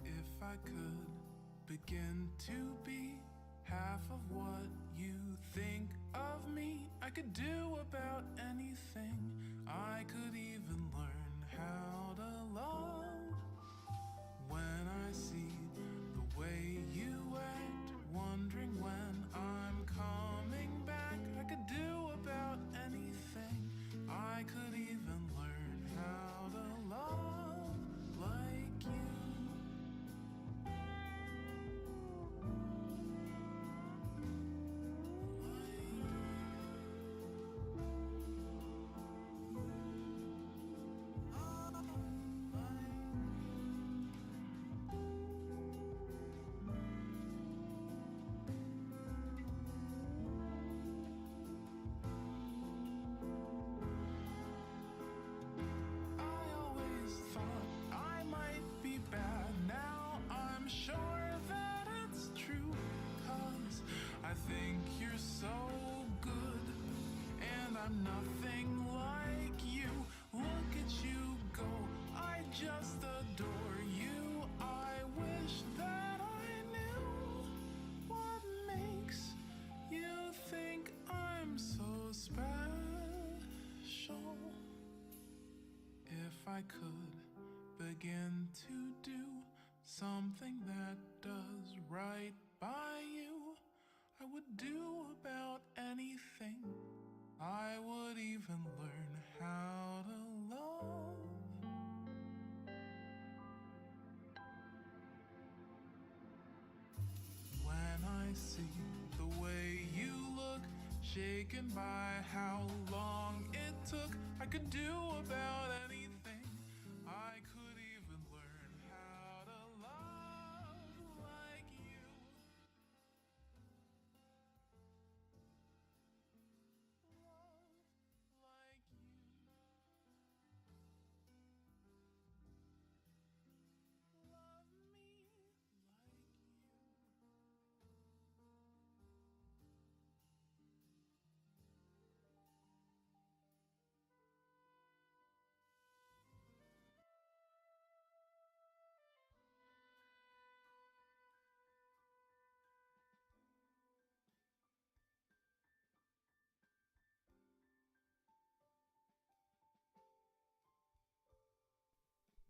If I could begin to be half of what you think of me, I could do about anything. I could even learn how to love. When I see the way you act, wondering when I'm coming back, I could do about anything. I could even learn how to love like you. I always thought I might be bad. Now I'm sure that it's true. 'Cause I think you're so good, and I'm nothing like you. Look at you go, I just adore you. I wish that I knew what makes you think I'm so special. If I could begin to do something that does right by you, I would do about anything. I would even learn how to love. When I see the way you look, shaken by how long it took, I could do about anything. I could even learn how to love like you. Love like you. Love me like you.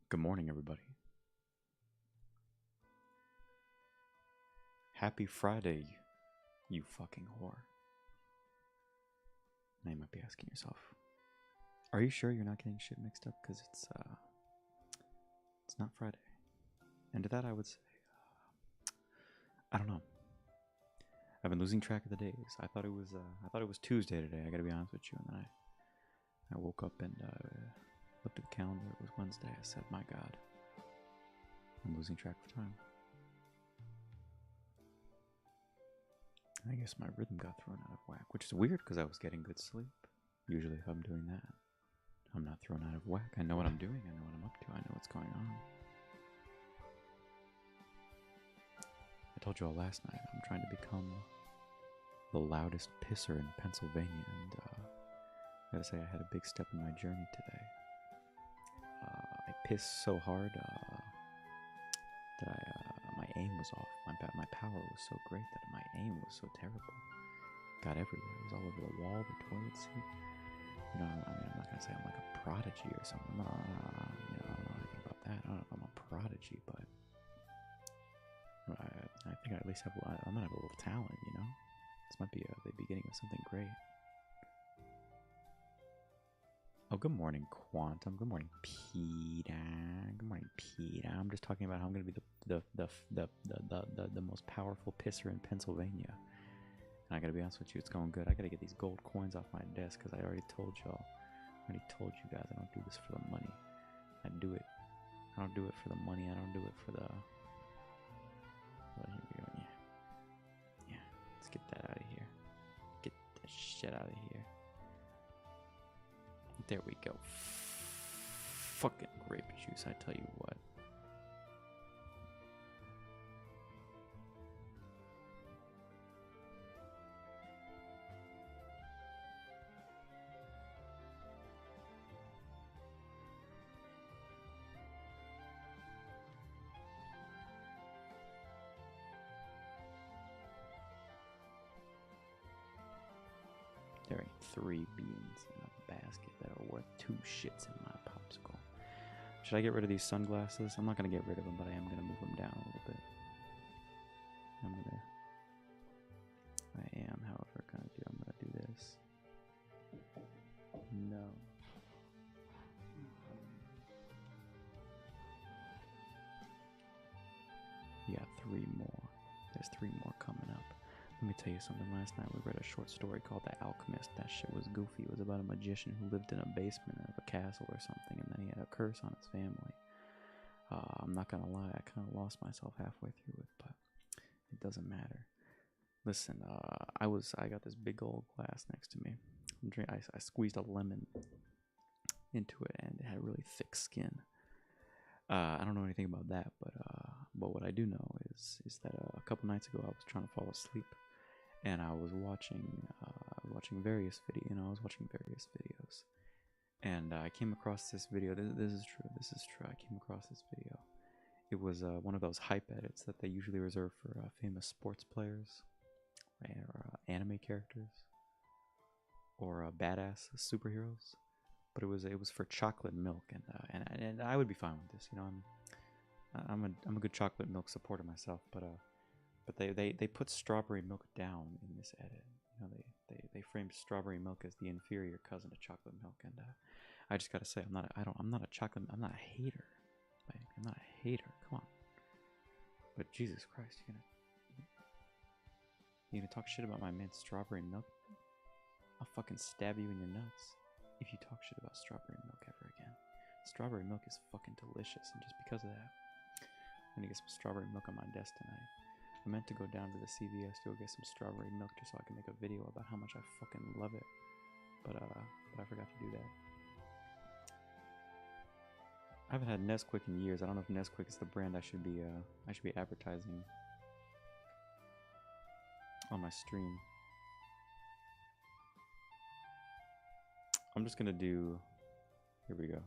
Good morning, everybody. Happy Friday, you fucking whore. Now you might be asking yourself, are you sure you're not getting shit mixed up? Because it's not Friday. And to that I would say, I don't know. I've been losing track of the days. I thought it was Tuesday today. I gotta be honest with you. And then I woke up and looked at the calendar. It was Wednesday. I said, my God, I'm losing track of time. I guess my rhythm got thrown out of whack, which is weird because I was getting good sleep. Usually if I'm doing that, I'm not thrown out of whack. I know what I'm doing. I know what I'm up to. I know what's going on. I told you all last night, I'm trying to become the loudest pisser in Pennsylvania, and I gotta say I had a big step in my journey today. I pissed so hard that my aim was off. My power was so great that my aim was so terrible. Got everywhere. It was all over the wall, the toilet seat. You know, I mean, I'm not gonna say I'm like a prodigy or something. You know, I don't know anything about that. I don't know if I'm a prodigy, but I think I at least I'm gonna have a little talent. You know, this might be the beginning of something great. Oh, good morning, Quantum. Good morning, Peter. Good morning, Peter. I'm just talking about how I'm going to be the most powerful pisser in Pennsylvania. And I got to be honest with you, it's going good. I got to get these gold coins off my desk because I already told y'all. I already told you guys I don't do this for the money. I do it. I don't do it for the money. I don't do it for the. Well, here we go. Yeah. Let's get that out of here. Get that shit out of here. There we go. Fucking grape juice, I tell you what. 3 beans in a basket that are worth 2 shits in my popsicle. Should I get rid of these sunglasses? I'm not gonna get rid of them, but I am gonna move them down a little bit. I am, however, I'm gonna do this. No. Yeah, 3 more. There's 3 more coming up. Let me tell you something. Last night we read a short story called The Alchemist. That shit was goofy. It was about a magician who lived in a basement of a castle or something, and then he had a curse on his family. I'm not gonna lie, I kind of lost myself halfway through it, but it doesn't matter. Listen, I got this big old glass next to me. I squeezed a lemon into it, and it had really thick skin. I don't know anything about that, but what I do know is that a couple nights ago I was trying to fall asleep, and I was watching various videos, and I came across this video. This is true. I came across this video. It was one of those hype edits that they usually reserve for famous sports players, or anime characters, or badass superheroes. But it was for chocolate milk, and I would be fine with this. You know, I'm a good chocolate milk supporter myself, but they put strawberry milk down in this edit. You know, they framed strawberry milk as the inferior cousin to chocolate milk, and I just gotta say, I'm not a hater. I'm not a hater. Come on. But Jesus Christ, you gonna talk shit about my mint strawberry milk? I'll fucking stab you in your nuts if you talk shit about strawberry milk ever again. Strawberry milk is fucking delicious, and just because of that, I'm gonna get some strawberry milk on my desk tonight. I meant to go down to the CVS to go get some strawberry milk just so I can make a video about how much I fucking love it. But I forgot to do that. I haven't had Nesquik in years. I don't know if Nesquik is the brand I should be advertising on my stream. I'm just gonna do. Here we go.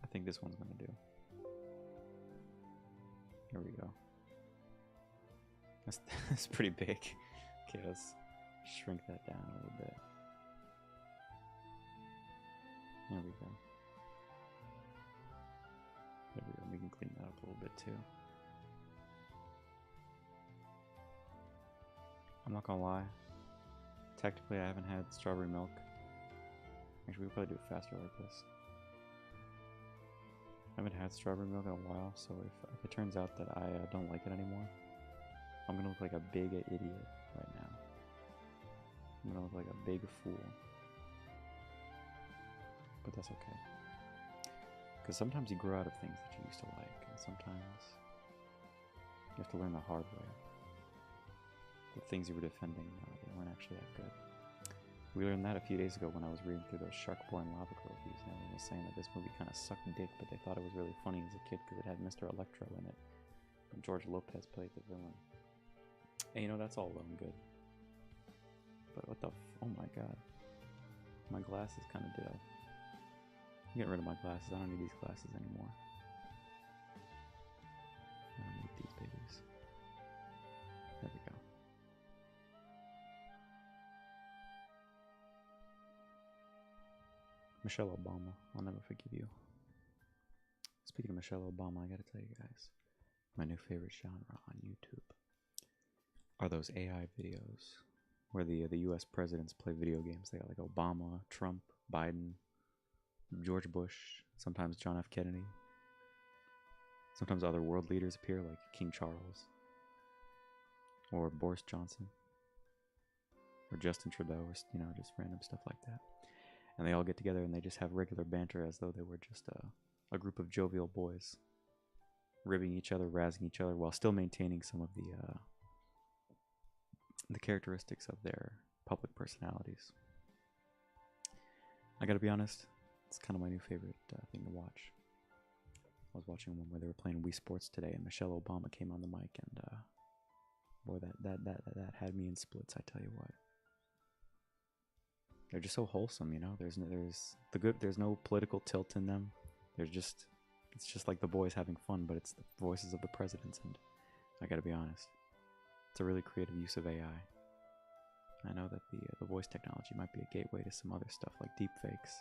I think this one's gonna do. Here we go. That's pretty big. Okay, let's shrink that down a little bit. There we go. There we go. We can clean that up a little bit too. I'm not gonna lie. Technically, I haven't had strawberry milk. Actually, we'll probably do it faster like this. I haven't had strawberry milk in a while, so if it turns out that I don't like it anymore, I'm gonna look like a big idiot right now. I'm gonna look like a big fool. But that's okay. Because sometimes you grow out of things that you used to like, and sometimes you have to learn the hard way. The things you were defending, they weren't actually that good. We learned that a few days ago when I was reading through those Shark Boy and Lava Girl reviews, and everyone was saying that this movie kind of sucked dick, but they thought it was really funny as a kid because it had Mr. Electro in it, and George Lopez played the villain. And you know, that's all well and good. But what the oh my god. My glasses kind of ditto. I'm getting rid of my glasses. I don't need these glasses anymore. I don't need these babies. There we go. Michelle Obama, I'll never forgive you. Speaking of Michelle Obama, I gotta tell you guys, my new favorite genre on YouTube are those AI videos where the US presidents play video games. They got like Obama, Trump, Biden, George Bush, sometimes John F. Kennedy. Sometimes other world leaders appear, like King Charles, or Boris Johnson, or Justin Trudeau, or just random stuff like that. And they all get together and they just have regular banter as though they were just a group of jovial boys, ribbing each other, razzing each other, while still maintaining some of the characteristics of their public personalities. I gotta be honest, it's kind of my new favorite thing to watch. I was watching one where they were playing Wii Sports today, and Michelle Obama came on the mic, and boy, that had me in splits. I tell you what. They're just so wholesome, you know. There's no political tilt in them. It's just like the boys having fun, but it's the voices of the presidents, and I gotta be honest. It's a really creative use of AI. I know that the voice technology might be a gateway to some other stuff like deepfakes.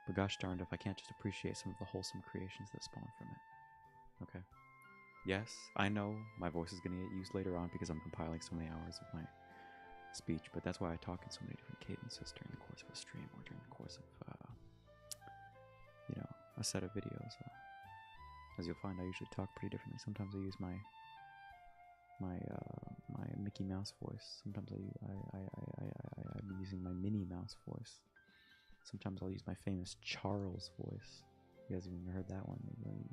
But gosh darned if I can't just appreciate some of the wholesome creations that spawn from it. Okay. Yes, I know my voice is going to get used later on because I'm compiling so many hours of my speech, but that's why I talk in so many different cadences during the course of a stream or during the course of, a set of videos. As you'll find, I usually talk pretty differently. Sometimes I use my Mickey Mouse voice. Sometimes I'm using my Minnie Mouse voice. Sometimes I'll use my famous Charles voice. You guys have even heard that one?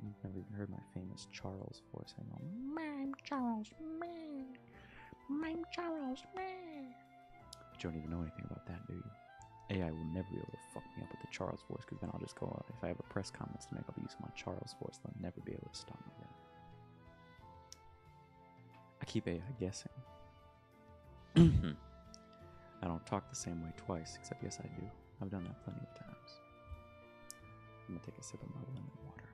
You've never even heard my famous Charles voice. I go, I'm Charles, I'm Charles, But you don't even know anything about that, do you? AI will never be able to fuck me up with the Charles voice, because then I'll just go, if I have a press conference to make, I'll be using my Charles voice. They'll never be able to stop me then. I keep AI guessing. I don't talk the same way twice, except yes I do. I've done that plenty of times. I'm gonna take a sip of my lemon water.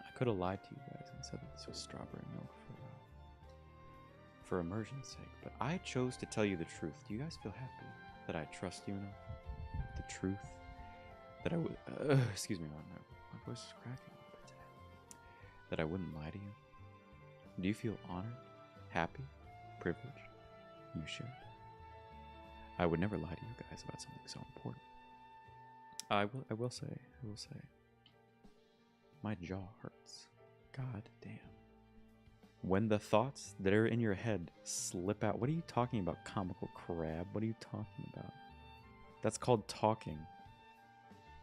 I could have lied to you guys and said that this was strawberry milk for immersion's sake, but I chose to tell you the truth. Do you guys feel happy that I trust you enough? The truth that I would. Excuse me, my voice is cracking a little bit today. That I wouldn't lie to you. Do you feel honored, happy, privileged? You should. I would never lie to you guys about something so important. I will say, my jaw hurts. God damn. When the thoughts that are in your head slip out, what are you talking about, comical crab? What are you talking about? That's called talking.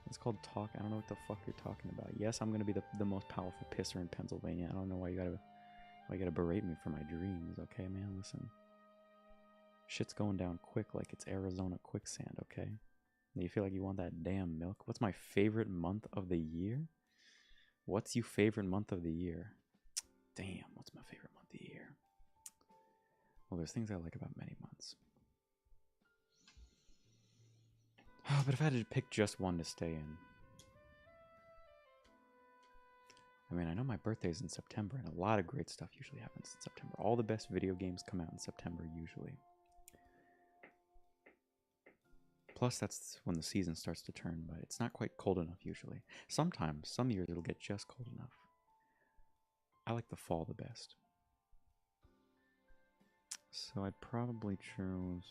It's called talk. I don't know what the fuck you're talking about. Yes, I'm gonna be the most powerful pisser in Pennsylvania. I don't know why you gotta berate me for my dreams. Okay, man, listen. Shit's going down quick like it's Arizona quicksand, okay? And you feel like you want that damn milk? What's my favorite month of the year? What's your favorite month of the year? Damn, what's my favorite month of the year? Well, there's things I like about many months. Oh, but if I had to pick just one to stay in. I mean, I know my birthday's in September, and a lot of great stuff usually happens in September. All the best video games come out in September, usually. Plus, that's when the season starts to turn, but it's not quite cold enough usually. Sometimes, some years, it'll get just cold enough. I like the fall the best. So I'd probably choose...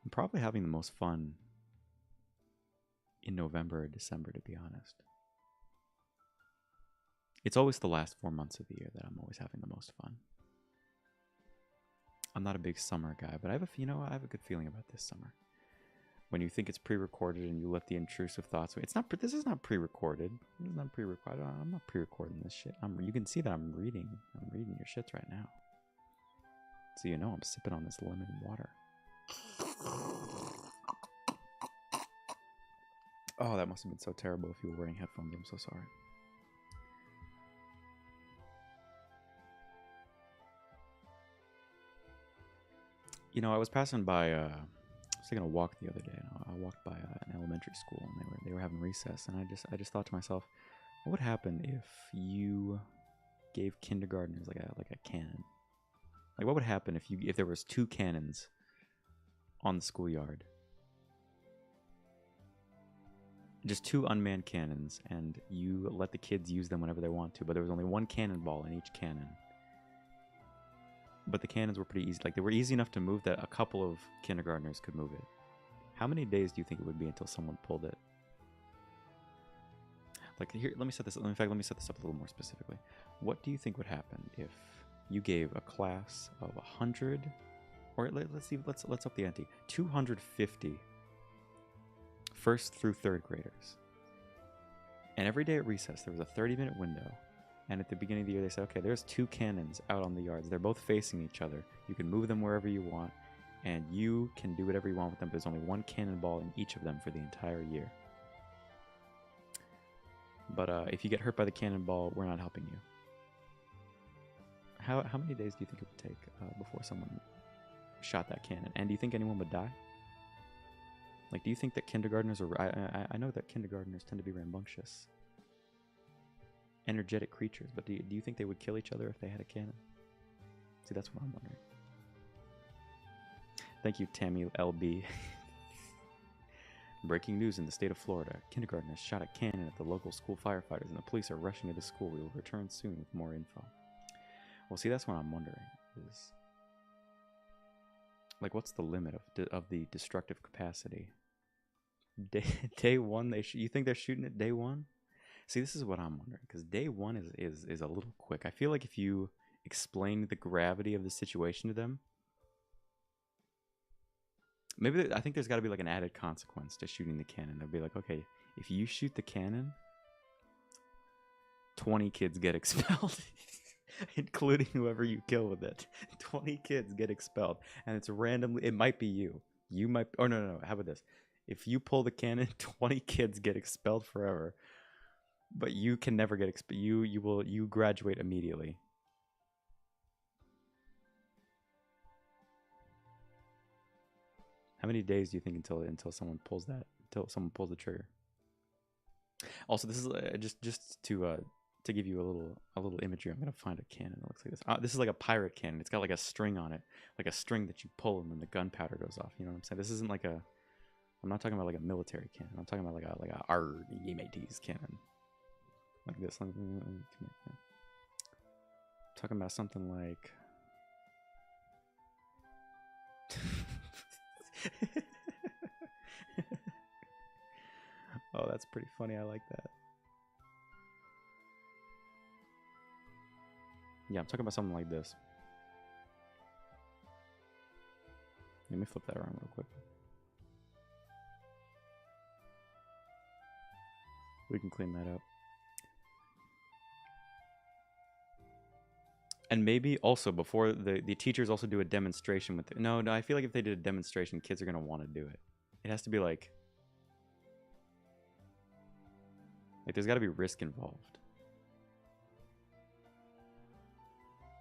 I'm probably having the most fun in November or December, to be honest. It's always the last 4 months of the year that I'm always having the most fun. I'm not a big summer guy, but I have a good feeling about this summer. When you think it's pre-recorded and you let the intrusive thoughts. This is not pre-recorded. This is not pre-recorded. I'm not pre-recording this shit. You can see that I'm reading your shits right now. So you know I'm sipping on this lemon water. Oh, that must have been so terrible if you were wearing headphones. I'm so sorry. You know, I was passing by, I was taking a walk the other day, and I walked by an elementary school, and they were having recess, and I just thought to myself, what would happen if you gave kindergartners like a cannon? Like, what would happen if there was 2 cannons on the schoolyard? Just 2 unmanned cannons, and you let the kids use them whenever they want to, but there was only 1 cannonball in each cannon. But the cannons were pretty easy. Like, they were easy enough to move that a couple of kindergartners could move it. How many days do you think it would be until someone pulled it? Like, here, let me set this up a little more specifically. What do you think would happen if you gave a class of 100, or let's up the ante, 250 first through third graders. And every day at recess, there was a 30-minute window. And at the beginning of the year, they said, okay, there's 2 cannons out on the yards. They're both facing each other. You can move them wherever you want, and you can do whatever you want with them. But there's only 1 cannonball in each of them for the entire year. But if you get hurt by the cannonball, we're not helping you. How many days do you think it would take before someone shot that cannon? And do you think anyone would die? Like, do you think that kindergartners are... I know that kindergartners tend to be rambunctious, energetic creatures, but do you think they would kill each other if they had a cannon? See, that's what I'm wondering. Thank you, Tammy LB. Breaking news in the state of Florida. Kindergartners shot a cannon at the local school firefighters, and the police are rushing to the school. We will return soon with more info. Well, see, that's what I'm wondering. Is like, what's the limit of the destructive capacity? Day one, you think they're shooting at day one? See, this is what I'm wondering, because day one is a little quick. I feel like if you explain the gravity of the situation to them, maybe I think there's got to be like an added consequence to shooting the cannon. They'll be like, okay, if you shoot the cannon, 20 kids get expelled, including whoever you kill with it. 20 kids get expelled, and it's randomly. It might be you. You might. Oh no. How about this? If you pull the cannon, 20 kids get expelled forever, but you can never get expelled. You graduate immediately. How many days do you think until someone pulls the trigger? Also, this is just to give you a little imagery. I'm gonna find a cannon that looks like this. This is like a pirate cannon. It's got like a string on it, like a string that you pull and then the gunpowder goes off. You know what I'm saying? This isn't like a. I'm not talking about like a military cannon. I'm talking about like a RDMAT's cannon, like this. I'm talking about something like. Oh, that's pretty funny. I like that. Yeah, I'm talking about something like this. Let me flip that around real quick. We can clean that up. And maybe also before the teachers also do a demonstration with it. No, I feel like if they did a demonstration, kids are going to want to do it. It has to be like there's got to be risk involved.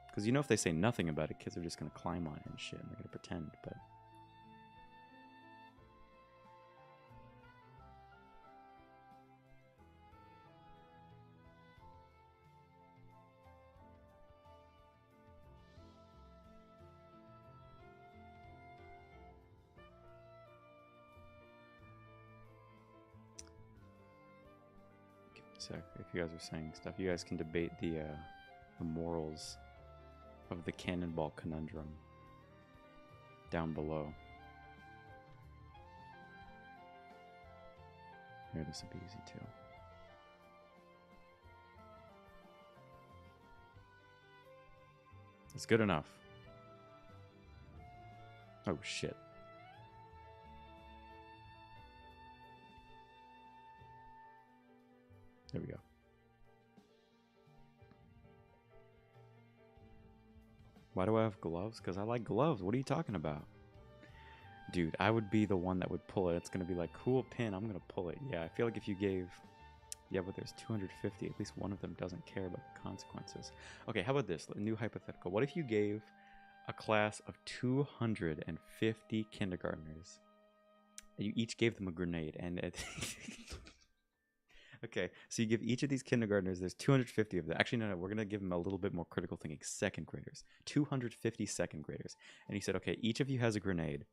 Because you know if they say nothing about it, kids are just going to climb on it and shit, and they're going to pretend, but... So if you guys are saying stuff, you guys can debate the morals of the cannonball conundrum down below. Here, this will be easy too. It's good enough. Oh shit. There we go. Why do I have gloves? Because I like gloves. What are you talking about? Dude, I would be the one that would pull it. It's going to be like, cool pin, I'm going to pull it. Yeah, I feel like if you gave... Yeah, but there's 250. At least one of them doesn't care about the consequences. Okay, how about this? A new hypothetical. What if you gave a class of 250 kindergartners, and you each gave them a grenade, and... Okay, so you give each of these kindergartners, there's 250 of them. Actually, no, we're going to give them a little bit more critical thinking. Second graders. 250 second graders. And he said, okay, each of you has a grenade.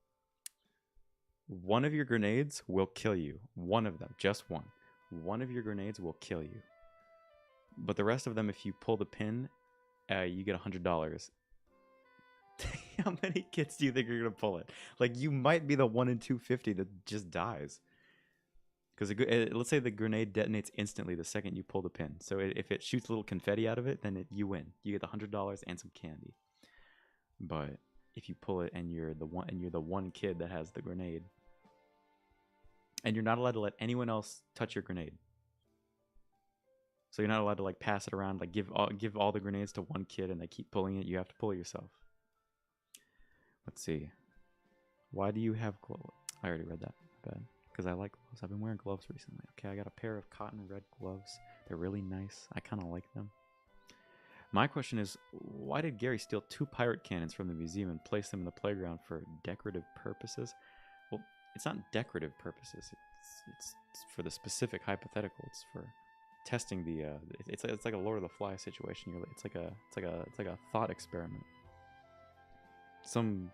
One of your grenades will kill you. One of them, just one. One of your grenades will kill you. But the rest of them, if you pull the pin, you get $100. How many kids do you think are going to pull it? Like, you might be the 1 in 250 that just dies. Because let's say the grenade detonates instantly the second you pull the pin. So if it shoots a little confetti out of it, then you win. You get the $100 and some candy. But if you pull it and you're the one kid that has the grenade, and you're not allowed to let anyone else touch your grenade. So you're not allowed to like pass it around, like give all the grenades to one kid and they keep pulling it. You have to pull it yourself. Let's see. Why do you have gloves? I already read that. Bad. Because I like gloves. I've been wearing gloves recently. Okay, I got a pair of cotton red gloves. They're really nice. I kind of like them. My question is, why did Gary steal 2 pirate cannons from the museum and place them in the playground for decorative purposes? Well, it's not decorative purposes. It's for the specific hypothetical. It's for testing the. It's like a Lord of the Flies situation. It's like a thought experiment. Some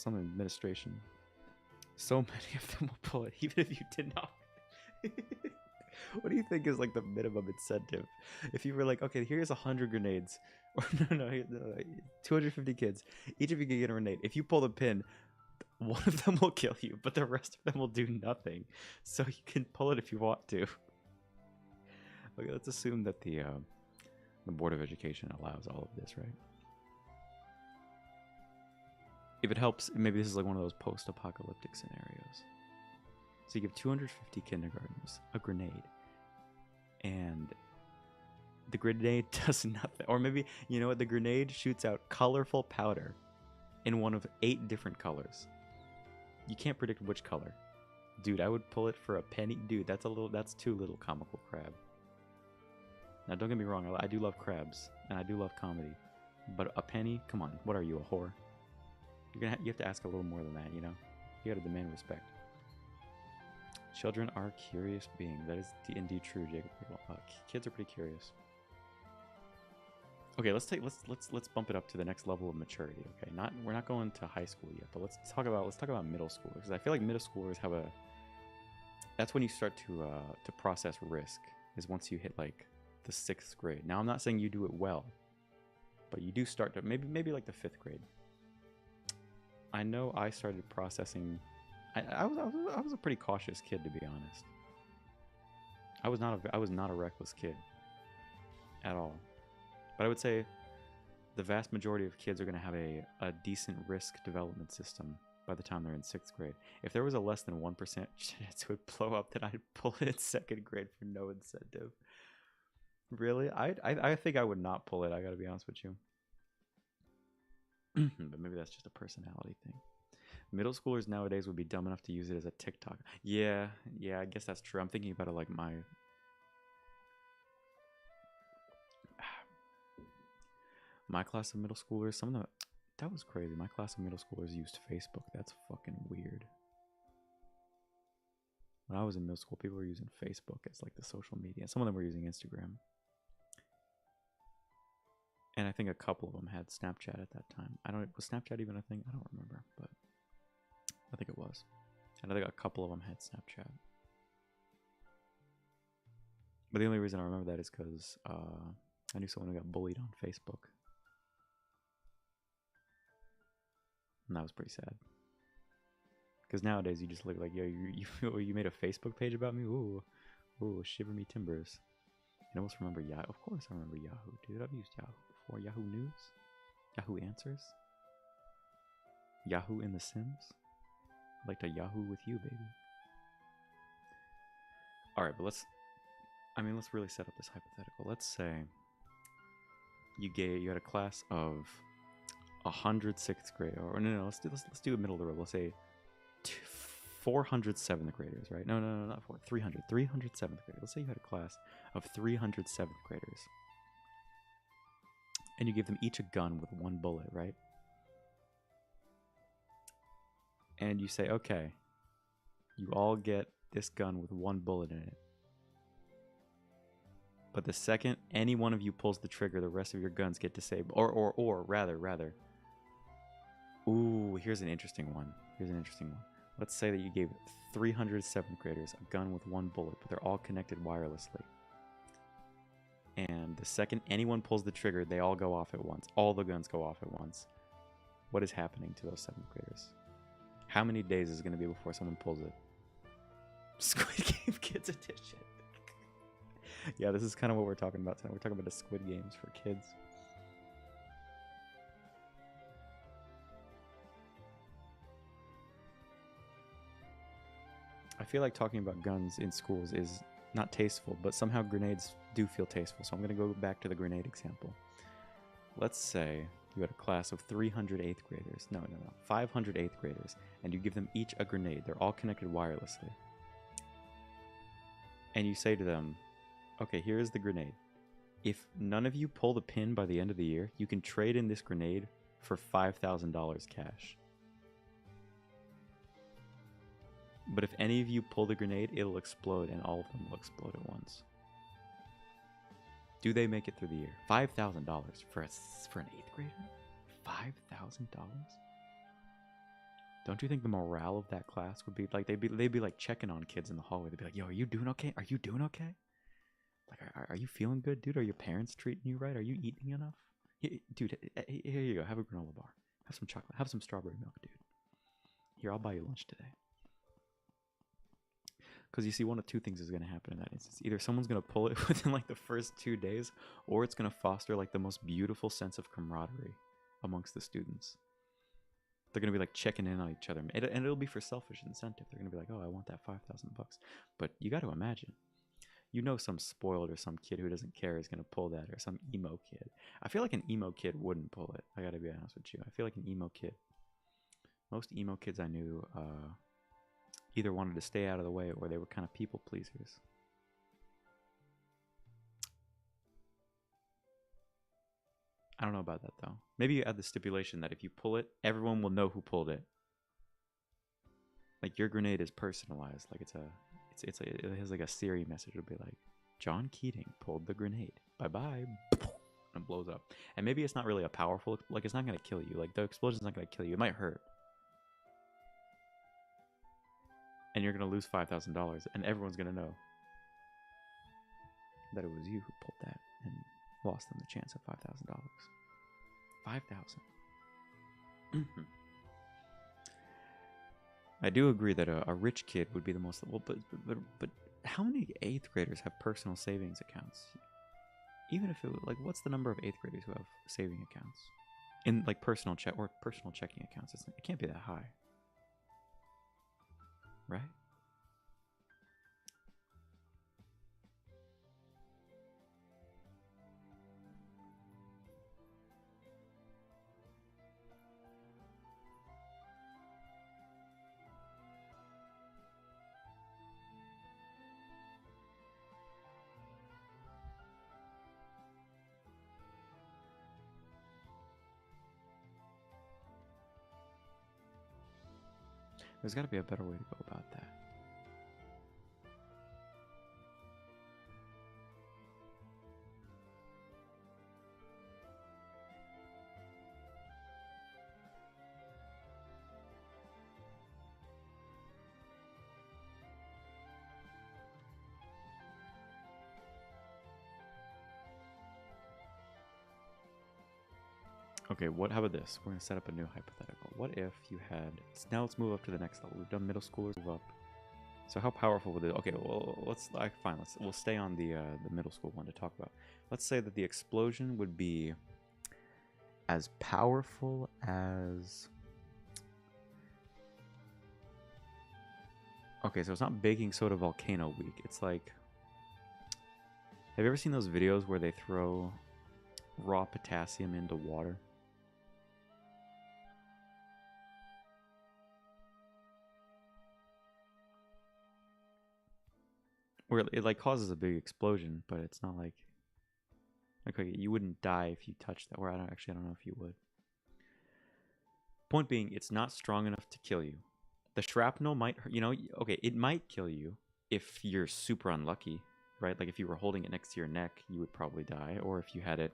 administration. So many of them will pull it, even if you did not. What do you think is like the minimum incentive? If you were like, okay, here's 100 grenades, or no, 250 kids, each of you can get a grenade. If you pull the pin, one of them will kill you, but the rest of them will do nothing. So you can pull it if you want to. Okay, let's assume that the Board of Education allows all of this, right? If it helps, maybe this is like one of those post-apocalyptic scenarios. So you give 250 kindergartners a grenade, and the grenade does nothing. Or maybe, you know what, the grenade shoots out colorful powder in one of 8 different colors. You can't predict which color. Dude, I would pull it for a penny. Dude, that's too little, comical crab. Now, don't get me wrong, I do love crabs, and I do love comedy. But a penny? Come on, what are you, a whore? You have to ask a little more than that, you know? You gotta demand respect. Children are curious beings. That is indeed true, Jacob. Kids are pretty curious. Okay, let's bump it up to the next level of maturity. Okay, we're not going to high school yet, but let's talk about middle schoolers, because I feel like middle schoolers have a. That's when you start to process risk. Is once you hit like the 6th grade. Now I'm not saying you do it well, but you do start to maybe like the 5th grade. I know I started processing. I was a pretty cautious kid, to be honest. I was not a reckless kid at all. But I would say the vast majority of kids are going to have a decent risk development system by the time they're in 6th grade. If there was a less than 1% chance it would blow up, then I'd pull it in 2nd grade for no incentive. Really? I think I would not pull it, I gotta be honest with you. But maybe that's just a personality thing. Middle schoolers nowadays would be dumb enough to use it as a TikTok. Yeah, I guess that's true. I'm thinking about it like my class of middle schoolers. That was crazy. My class of middle schoolers used Facebook. That's fucking weird. When I was in middle school, people were using Facebook as like the social media. Some of them were using Instagram. And I think a couple of them had Snapchat at that time. Was Snapchat even a thing? I don't remember, but I think it was. And I think a couple of them had Snapchat. But the only reason I remember that is because I knew someone who got bullied on Facebook. And that was pretty sad. Because nowadays you just look like, yo, you made a Facebook page about me? Ooh, shiver me timbers. I almost remember Yahoo. Of course I remember Yahoo, dude. I've used Yahoo before. Yahoo News, Yahoo Answers, Yahoo in The Sims. I'd like to Yahoo with you, baby. All right, but let's really set up this hypothetical. Let's say you had a class of 100 6th grade, or no, let's do a middle of the road. Let's say 400 7th graders, right? No, not 300 7th graders. Let's say you had a class of 300 7th graders, and you give them each a gun with 1 bullet, right? And you say, okay, you all get this gun with 1 bullet in it. But the second any one of you pulls the trigger, the rest of your guns get disabled. Or rather. Ooh, here's an interesting one. Let's say that you gave 300 7th graders a gun with 1 bullet, but they're all connected wirelessly. And the second anyone pulls the trigger, they all go off at once. All the guns go off at once. What is happening to those 7th graders? How many days is it going to be before someone pulls it? Squid Game Kids Edition. Yeah, this is kind of what we're talking about tonight. We're talking about the Squid Games for kids. I feel like talking about guns in schools is not tasteful, but somehow grenades do feel tasteful. So I'm going to go back to the grenade example. Let's say you had a class of 300 8th graders. No, 500 8th graders. And you give them each a grenade. They're all connected wirelessly. And you say to them, okay, here is the grenade. If none of you pull the pin by the end of the year, you can trade in this grenade for $5,000 cash. But if any of you pull the grenade, it'll explode, and all of them will explode at once. Do they make it through the year? $5,000 for an 8th grader? $5,000? Don't you think the morale of that class would be like they'd be like checking on kids in the hallway? They'd be like, "Yo, are you doing okay? Are you doing okay? Like, are you feeling good, dude? Are your parents treating you right? Are you eating enough? Dude, here you go. Have a granola bar. Have some chocolate. Have some strawberry milk, dude. Here, I'll buy you lunch today." Because you see, one of two things is going to happen in that instance. Either someone's going to pull it within like the first 2 days, or it's going to foster like the most beautiful sense of camaraderie amongst the students. They're going to be like checking in on each other. And it'll be for selfish incentive. They're going to be like, "Oh, I want that $5,000. But you got to imagine, you know, some spoiled or some kid who doesn't care is going to pull that, or some emo kid. I feel like an emo kid wouldn't pull it. I got to be honest with you. I feel like an emo kid. Most emo kids I knew either wanted to stay out of the way, or they were kind of people pleasers. I don't know about that though. Maybe you add the stipulation that if you pull it, everyone will know who pulled it. Like, your grenade is personalized. Like, it has like a Siri message. It'll be like, "John Keating pulled the grenade. Bye bye." And it blows up. And maybe it's not really a powerful, like, it's not gonna kill you. Like, the explosion's not gonna kill you. It might hurt. And you're going to lose $5,000, and everyone's going to know that it was you who pulled that and lost them the chance of $5,000. $5,000. I do agree that a rich kid would be the most... Well, but how many 8th graders have personal savings accounts? Even if it was... Like, what's the number of 8th graders who have saving accounts? In, like, personal checking accounts. It can't be that high. Right? There's got to be a better way to go about that. Okay, how about this? We're going to set up a new hypothetical. What if you had... Now let's move up to the next level. We've done middle schoolers, move up. So how powerful would it... Okay, well, we'll stay on the middle school one to talk about. Let's say that the explosion would be as powerful as... Okay, so it's not baking soda volcano week. It's like... Have you ever seen those videos where they throw raw potassium into water? Where it like causes a big explosion, but it's not like okay, you wouldn't die if you touched that. Or I don't know if you would. Point being, it's not strong enough to kill you. The shrapnel might, okay, it might kill you if you're super unlucky, right? Like if you were holding it next to your neck, you would probably die. Or if you had it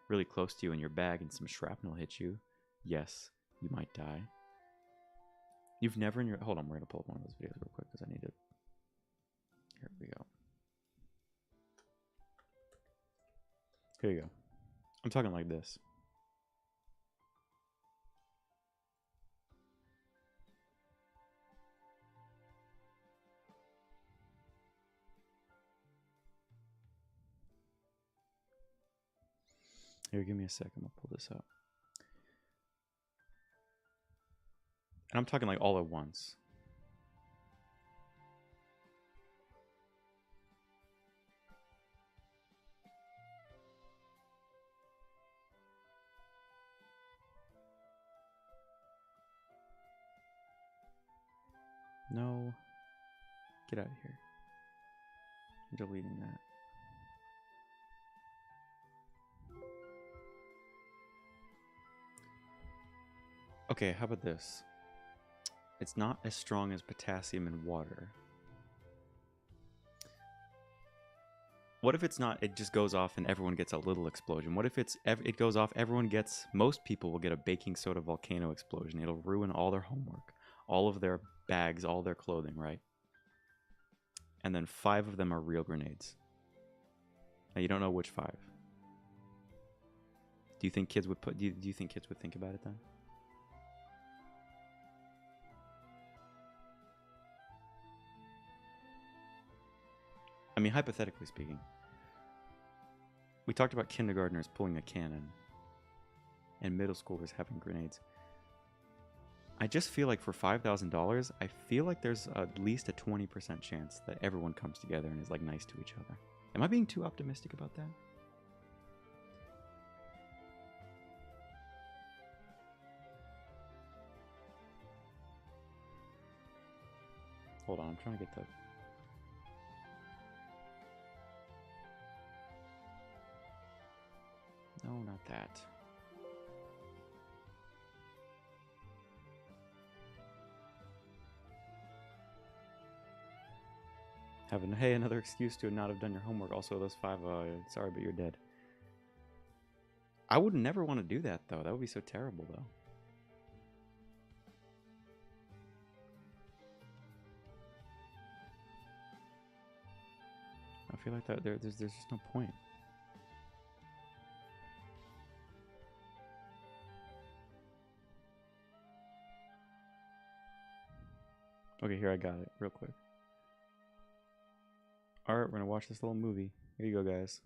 really close to you in your bag and some shrapnel hit you, yes, you might die. You've never in your... Hold on, we're going to pull up one of those videos real quick because I need to... Here we go. Here you go. I'm talking like this. Here, give me a second. I'll pull this up. And I'm talking like all at once. No. Get out of here. I'm deleting that. Okay, how about this? It's not as strong as potassium in water. What if it's not, it just goes off and everyone gets a little explosion? What if it goes off, most people will get a baking soda volcano explosion. It'll ruin all their homework, all of their bags, all their clothing, right? And then 5 of them are real grenades. Now you don't know which 5. Do you think kids would do you think kids would think about it then? I mean, hypothetically speaking, we talked about kindergartners pulling a cannon and middle schoolers having grenades. I just feel like for $5,000, I feel like there's at least a 20% chance that everyone comes together and is like nice to each other. Am I being too optimistic about that? Hold on, I'm trying to get the... No, not that. Hey, another excuse to not have done your homework. Also, those 5, sorry, but you're dead. I would never want to do that, though. That would be so terrible, though. I feel like that there's just no point. Okay, here, I got it real quick. Alright, we're gonna watch this little movie. Here you go, guys.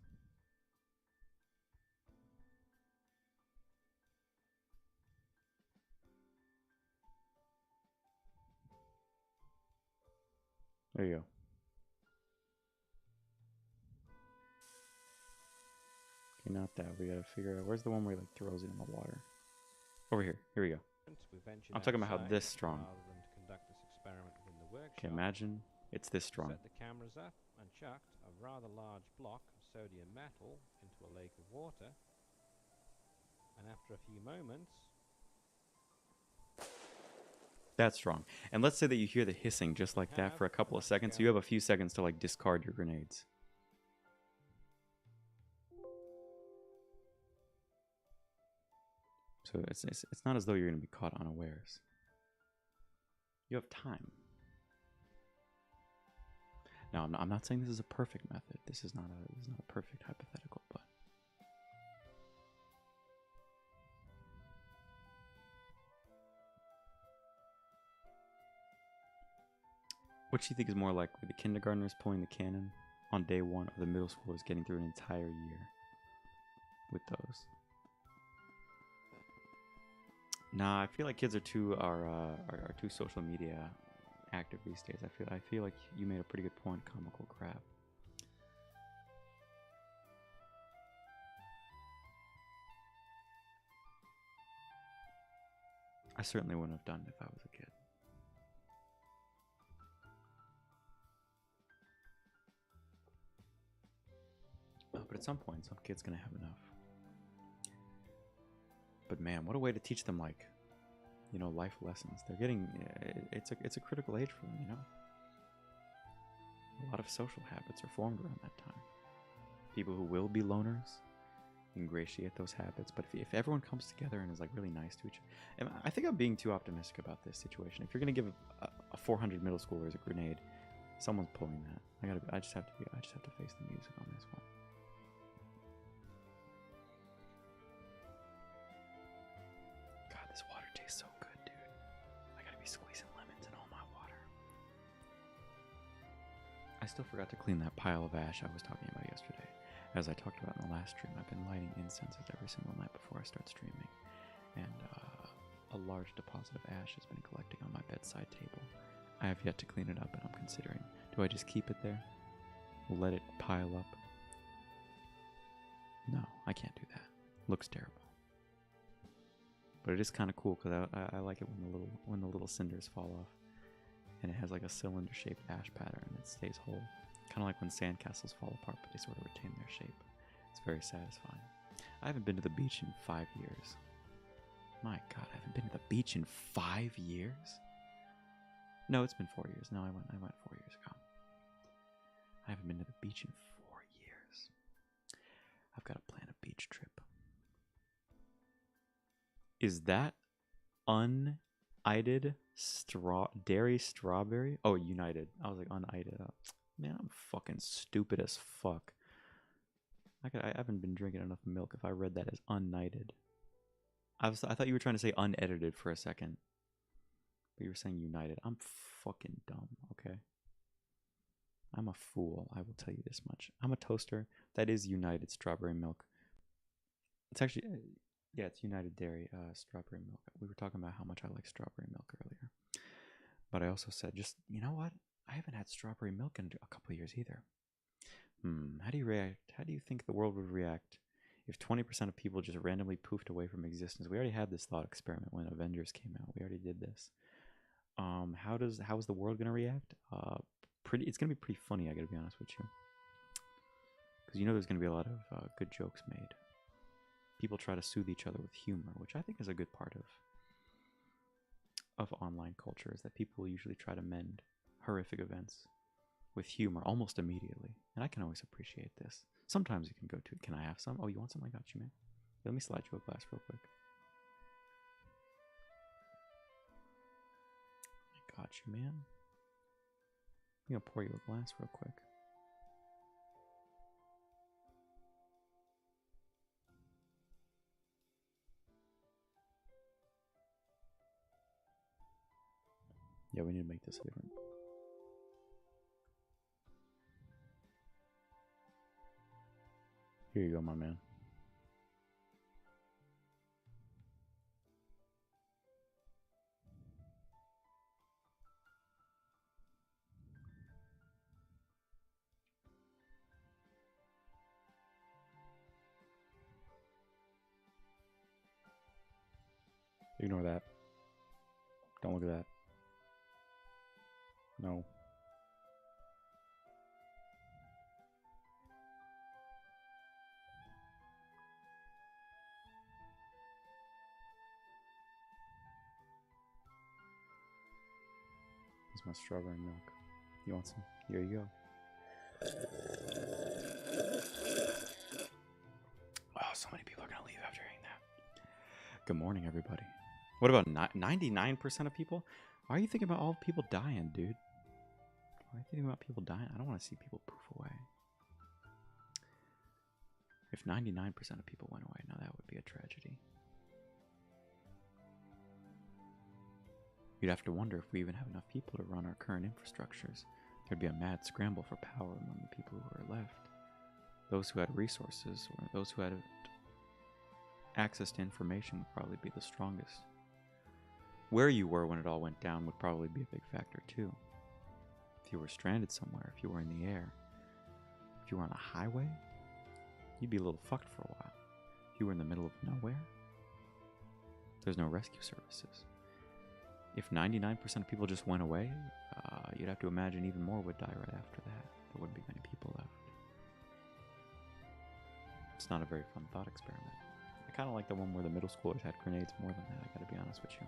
There you go. Okay, not that. We gotta figure out where's the one where he like throws it in the water. Over here. Here we go. I'm talking about how this strong. Okay, imagine it's this strong. Set the cameras up and chucked a rather large block of sodium metal into a lake of water, and after a few moments... That's strong. And let's say that you hear the hissing just like that for a couple of seconds, so you have a few seconds to like discard your grenades. So it's not as though you're going to be caught unawares. You have time. Now, I'm not saying this is a perfect method. This is not a perfect hypothetical, but what do you think is more likely? The kindergartners pulling the cannon on day 1, or the middle schoolers getting through an entire year with those? Nah, I feel like kids are too social media active these days. I feel like you made a pretty good point, comical crap. I certainly wouldn't have done it if I was a kid. But at some point, some kid's gonna have enough. But man, what a way to teach them, like, you know, life lessons. They're getting, it's a critical age for them, you know. A lot of social habits are formed around that time. People who will be loners ingratiate those habits. But if everyone comes together and is like really nice to each other, I think I'm being too optimistic about this situation. If you're gonna give a 400 middle schoolers a grenade, someone's pulling that. I just have to face the music on this one. This water tastes so good, dude. I gotta be squeezing lemons in all my water. I still forgot to clean that pile of ash I was talking about yesterday. As I talked about in the last stream, I've been lighting incenses every single night before I start streaming. And a large deposit of ash has been collecting on my bedside table. I have yet to clean it up, and I'm considering, do I just keep it there? Let it pile up? No, I can't do that. Looks terrible. But it is kind of cool because I like it when the little cinders fall off, and it has like a cylinder-shaped ash pattern and it stays whole. Kind of like when sandcastles fall apart, but they sort of retain their shape. It's very satisfying. I haven't been to the beach in 5 years. My God, I haven't been to the beach in 5 years? No, it's been 4 years. No, I went 4 years ago. I haven't been to the beach in 4 years. I've got to plan a beach trip. Is that united dairy strawberry? Oh, United. I was like united. Man, I'm fucking stupid as fuck. I haven't been drinking enough milk if I read that as united. I thought you were trying to say unedited for a second. But you were saying united. I'm fucking dumb, okay? I'm a fool, I will tell you this much. I'm a toaster. That is United strawberry milk. It's actually, yeah, it's United Dairy strawberry milk. We were talking about how much I like strawberry milk earlier. But I also said, just, you know what? I haven't had strawberry milk in a couple of years either. How do you react? How do you think the world would react if 20% of people just randomly poofed away from existence? We already had this thought experiment when Avengers came out. We already did this. How is the world gonna react? It's gonna be pretty funny. I gotta be honest with you, because you know there's gonna be a lot of good jokes made. People try to soothe each other with humor, which I think is a good part of online culture. Is that people usually try to mend horrific events with humor almost immediately, and I can always appreciate this. Sometimes you can go to, can I have some? Oh, you want some? I got you, man. Let me slide you a glass real quick. I got you, man. I'm gonna pour you a glass real quick. Yeah, we need to make this different. Here you go, my man. Ignore that. Don't look at that. No. It's my strawberry milk. You want some? Here you go. Oh, so many people are going to leave after hearing that. Good morning, everybody. What about 99% of people? Why are you thinking about all people dying, dude? Why are you thinking about people dying? I don't want to see people poof away. If 99% of people went away, now that would be a tragedy. You'd have to wonder if we even have enough people to run our current infrastructures. There'd be a mad scramble for power among the people who are left. Those who had resources, or those who had access to information, would probably be the strongest. Where you were when it all went down would probably be a big factor too. If you were stranded somewhere, if you were in the air, if you were on a highway, you'd be a little fucked for a while. If you were in the middle of nowhere, there's no rescue services. If 99% of people just went away, you'd have to imagine even more would die right after that. There wouldn't be many people left. It's not a very fun thought experiment. I kind of like the one where the middle schoolers had grenades more than that, I gotta be honest with you.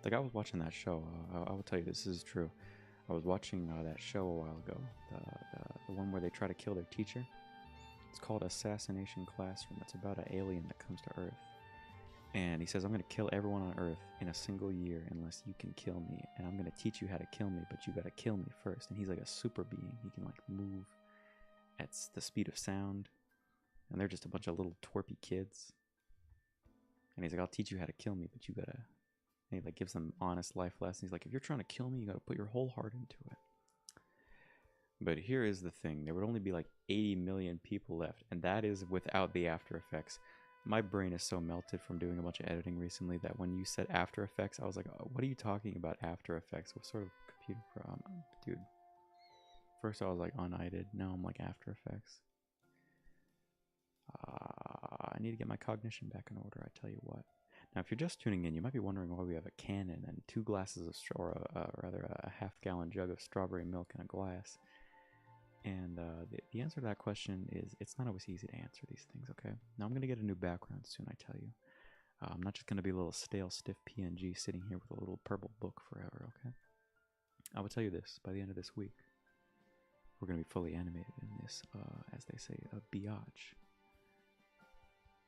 Like, I was watching that show. I will tell you, this is true. I was watching that show a while ago. The one where they try to kill their teacher. It's called Assassination Classroom. It's about an alien that comes to Earth. And he says, I'm going to kill everyone on Earth in a single year unless you can kill me. And I'm going to teach you how to kill me, but you got to kill me first. And he's like a super being. He can, like, move at the speed of sound. And they're just a bunch of little twerpy kids. And he's like, I'll teach you how to kill me, but you got to... And he like gives them honest life lessons. He's like, if you're trying to kill me, you got to put your whole heart into it. But here is the thing. There would only be like 80 million people left. And that is without the After Effects. My brain is so melted from doing a bunch of editing recently that when you said After Effects, I was like, oh, what are you talking about After Effects? What sort of computer program? Dude. First I was like united. Now I'm like After Effects. I need to get my cognition back in order, I tell you what. Now, if you're just tuning in, you might be wondering why we have a cannon and 2 glasses of rather a half-gallon jug of strawberry milk in a glass. And the answer to that question is it's not always easy to answer these things, okay? Now, I'm going to get a new background soon, I tell you. I'm not just going to be a little stale, stiff PNG sitting here with a little purple book forever, okay? I will tell you this, by the end of this week, we're going to be fully animated in this, as they say, a biatch.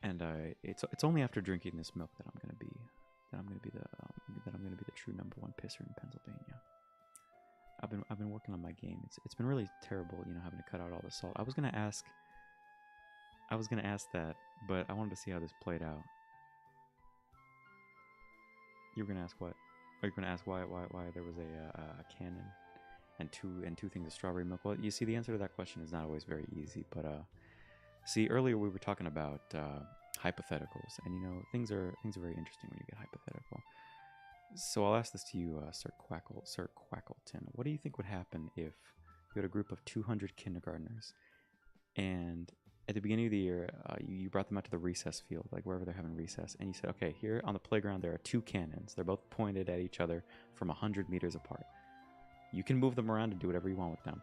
And it's only after drinking this milk that I'm going to be the true #1 pisser in Pennsylvania. I've been working on my game. It's been really terrible, having to cut out all the salt. I was gonna ask that, but I wanted to see how this played out. You were gonna ask what? Are you gonna ask why there was a cannon and two things of strawberry milk? Well, you see, the answer to that question is not always very easy. But see, earlier we were talking about hypotheticals, and things are very interesting when you get hypothetical. So I'll ask this to you, Sir Quackleton. What do you think would happen if you had a group of 200 kindergartners, and at the beginning of the year, you brought them out to the recess field, like wherever they're having recess, and you said, okay, here on the playground there are 2 cannons. They're both pointed at each other from 100 meters apart. You can move them around and do whatever you want with them.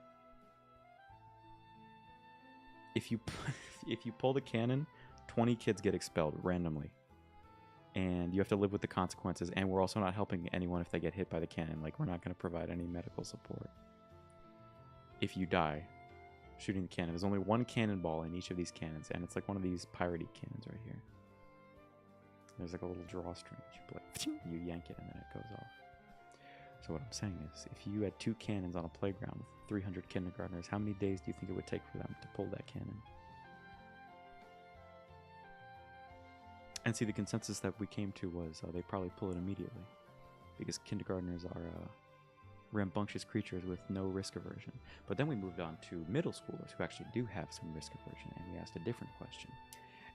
If you pull the cannon, 20 kids get expelled randomly. And you have to live with the consequences, and we're also not helping anyone if they get hit by the cannon. Like, we're not going to provide any medical support. If you die shooting the cannon, there's only 1 cannonball in each of these cannons, and it's like one of these piratey cannons right here. There's like a little drawstring that you yank it and then it goes off. So what I'm saying is, if you had 2 cannons on a playground with 300 kindergartners, how many days do you think it would take for them to pull that cannon? And see, the consensus that we came to was they'd probably pull it immediately, because kindergartners are rambunctious creatures with no risk aversion. But then we moved on to middle schoolers who actually do have some risk aversion, and we asked a different question.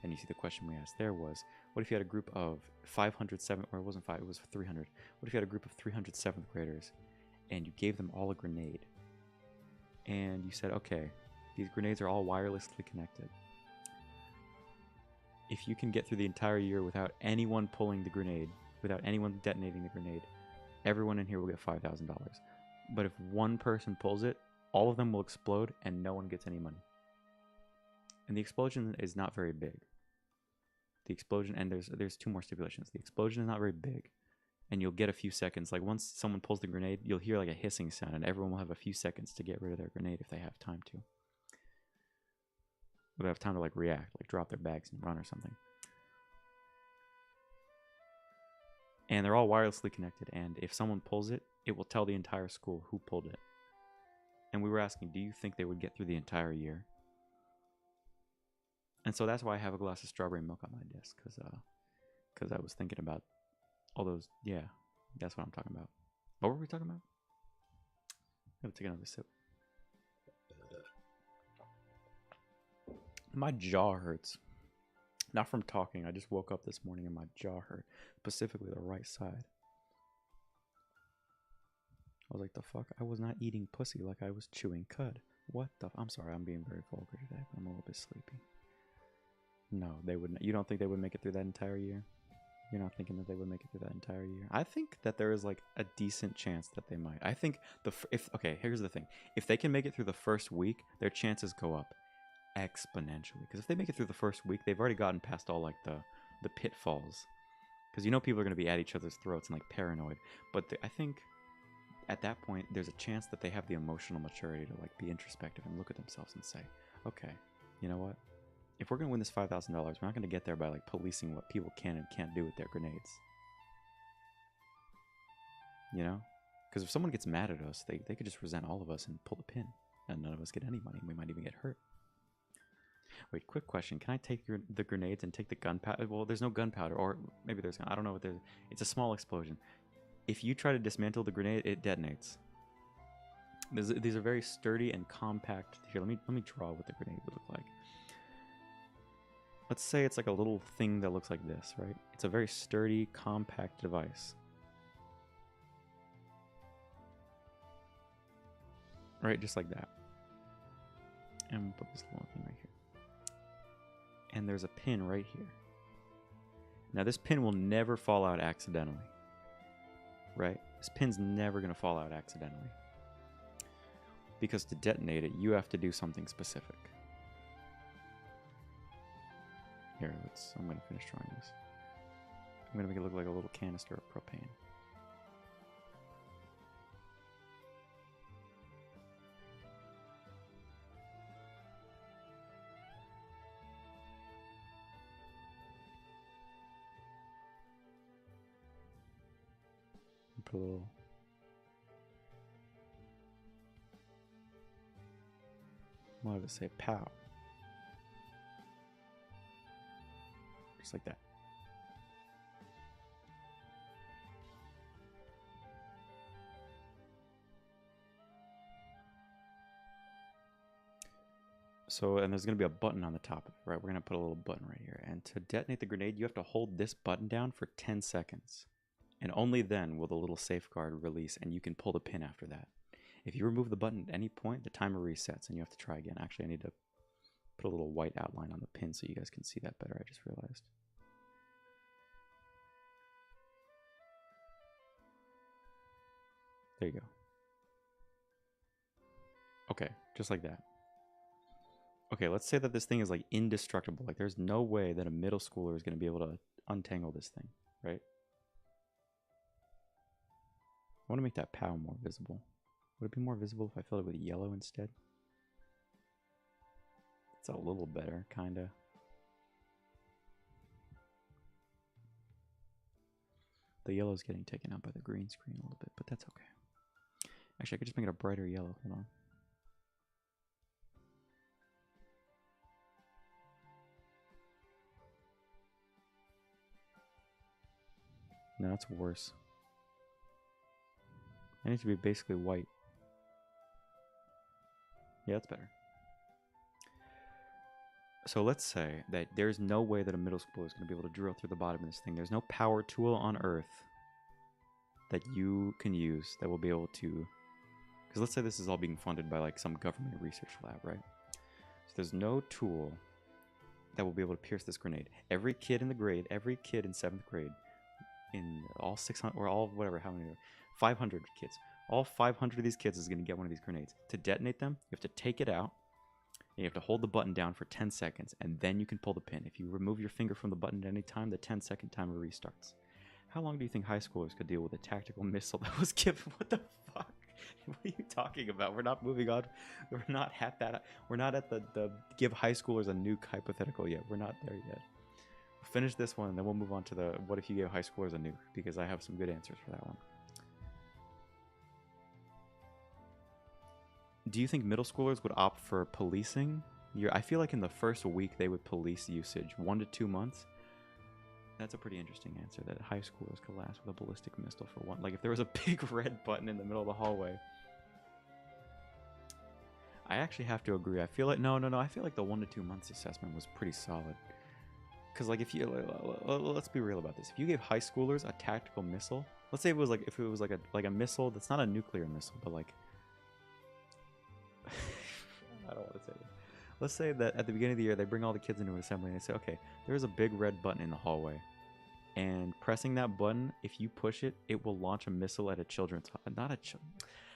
And you see, the question we asked there was, what if you had a group of 507, or it wasn't 5, it was 300. What if you had a group of 300 7th graders, and you gave them all a grenade? And you said, okay, these grenades are all wirelessly connected. If you can get through the entire year without anyone pulling the grenade, without anyone detonating the grenade, everyone in here will get $5,000. But if one person pulls it, all of them will explode and no one gets any money. And the explosion is not very big. The explosion, and there's 2 more stipulations. The explosion is not very big, and you'll get a few seconds. Like, once someone pulls the grenade, you'll hear like a hissing sound, and everyone will have a few seconds to get rid of their grenade if they have time to. They'll have time to like react, like drop their bags and run or something. And they're all wirelessly connected, and if someone pulls it, it will tell the entire school who pulled it. And we were asking, do you think they would get through the entire year? And so that's why I have a glass of strawberry milk on my desk, because I was thinking about all those. Yeah, that's what I'm talking about. What were we talking about? I'm gonna take another sip. My jaw hurts. Not from talking. I just woke up this morning and my jaw hurt. Specifically the right side. I was like, the fuck? I was not eating pussy like I was chewing cud. What the I'm sorry, I'm being very vulgar today, but I'm a little bit sleepy. No, they wouldn't. You don't think they would make it through that entire year? You're not thinking that they would make it through that entire year? I think that there is like a decent chance that they might. I think okay, here's the thing. If they can make it through the first week, their chances go up exponentially. Because if they make it through the first week, they've already gotten past all like the pitfalls. Because people are going to be at each other's throats and like paranoid. But I think at that point, there's a chance that they have the emotional maturity to like be introspective and look at themselves and say, okay, you know what? If we're going to win this $5,000, we're not going to get there by like policing what people can and can't do with their grenades. You know? Because if someone gets mad at us, they could just resent all of us and pull the pin. And none of us get any money. We might even get hurt. Wait, quick question. Can I take the grenades and take the gunpowder? Well, there's no gunpowder. Or maybe there's... I don't know what there's... It's a small explosion. If you try to dismantle the grenade, it detonates. These are very sturdy and compact. Here, let me draw what the grenade would look like. Let's say it's like a little thing that looks like this, right? It's a very sturdy, compact device. Right, just like that. And we'll put this little thing right here. And there's a pin right here. Now this pin will never fall out accidentally. Right? This pin's never going to fall out accidentally. Because to detonate it, you have to do something specific. Here, I'm going to finish drawing this. I'm going to make it look like a little canister of propane. Put a little... What did it say? Pow. Just like that. So, and there's going to be a button on the top of it, right? We're going to put a little button right here. And to detonate the grenade, you have to hold this button down for 10 seconds. And only then will the little safeguard release, and you can pull the pin after that. If you remove the button at any point, the timer resets, and you have to try again. Actually, I need to put a little white outline on the pin so you guys can see that better, I just realized. There you go. Okay, just like that. Okay, let's say that this thing is like indestructible. Like there's no way that a middle schooler is going to be able to untangle this thing, right? I want to make that POW more visible. Would it be more visible if I filled it with yellow instead? It's a little better, kinda. The yellow's getting taken out by the green screen a little bit, but that's okay. Actually, I could just make it a brighter yellow. Hold on. No, that's worse. I need to be basically white. Yeah, that's better. So let's say that there's no way that a middle schooler is going to be able to drill through the bottom of this thing. There's no power tool on Earth that you can use that will be able to... Because let's say this is all being funded by like some government research lab, right? So there's no tool that will be able to pierce this grenade. Every kid in the grade, every kid in 7th grade, in all 600, or all whatever, how many, 500 kids. All 500 of these kids is going to get one of these grenades. To detonate them, you have to take it out, and you have to hold the button down for 10 seconds, and then you can pull the pin. If you remove your finger from the button at any time, the 10-second timer restarts. How long do you think high schoolers could deal with a tactical missile that was given? What the fuck? What are you talking about? We're not moving on. We're not at that. We're not at the give high schoolers a nuke hypothetical yet. We're not there yet. We'll finish this one, and then we'll move on to the what if you gave high schoolers a nuke, because I have some good answers for that one. Do you think middle schoolers would opt for policing? I feel like in the first week they would police usage. 1 to 2 months. That's a pretty interesting answer, that high schoolers could last with a ballistic missile for one. Like if there was a big red button in the middle of the hallway. I actually have to agree. I feel like no. I feel like the 1 to 2 months assessment was pretty solid. Because like if you let's be real about this. If you gave high schoolers a tactical missile, let's say it was like a missile that's not a nuclear missile, but like I don't want to say that. Let's say that at the beginning of the year, they bring all the kids into an assembly and they say, okay, there's a big red button in the hallway. And pressing that button, if you push it, it will launch a missile at a children's...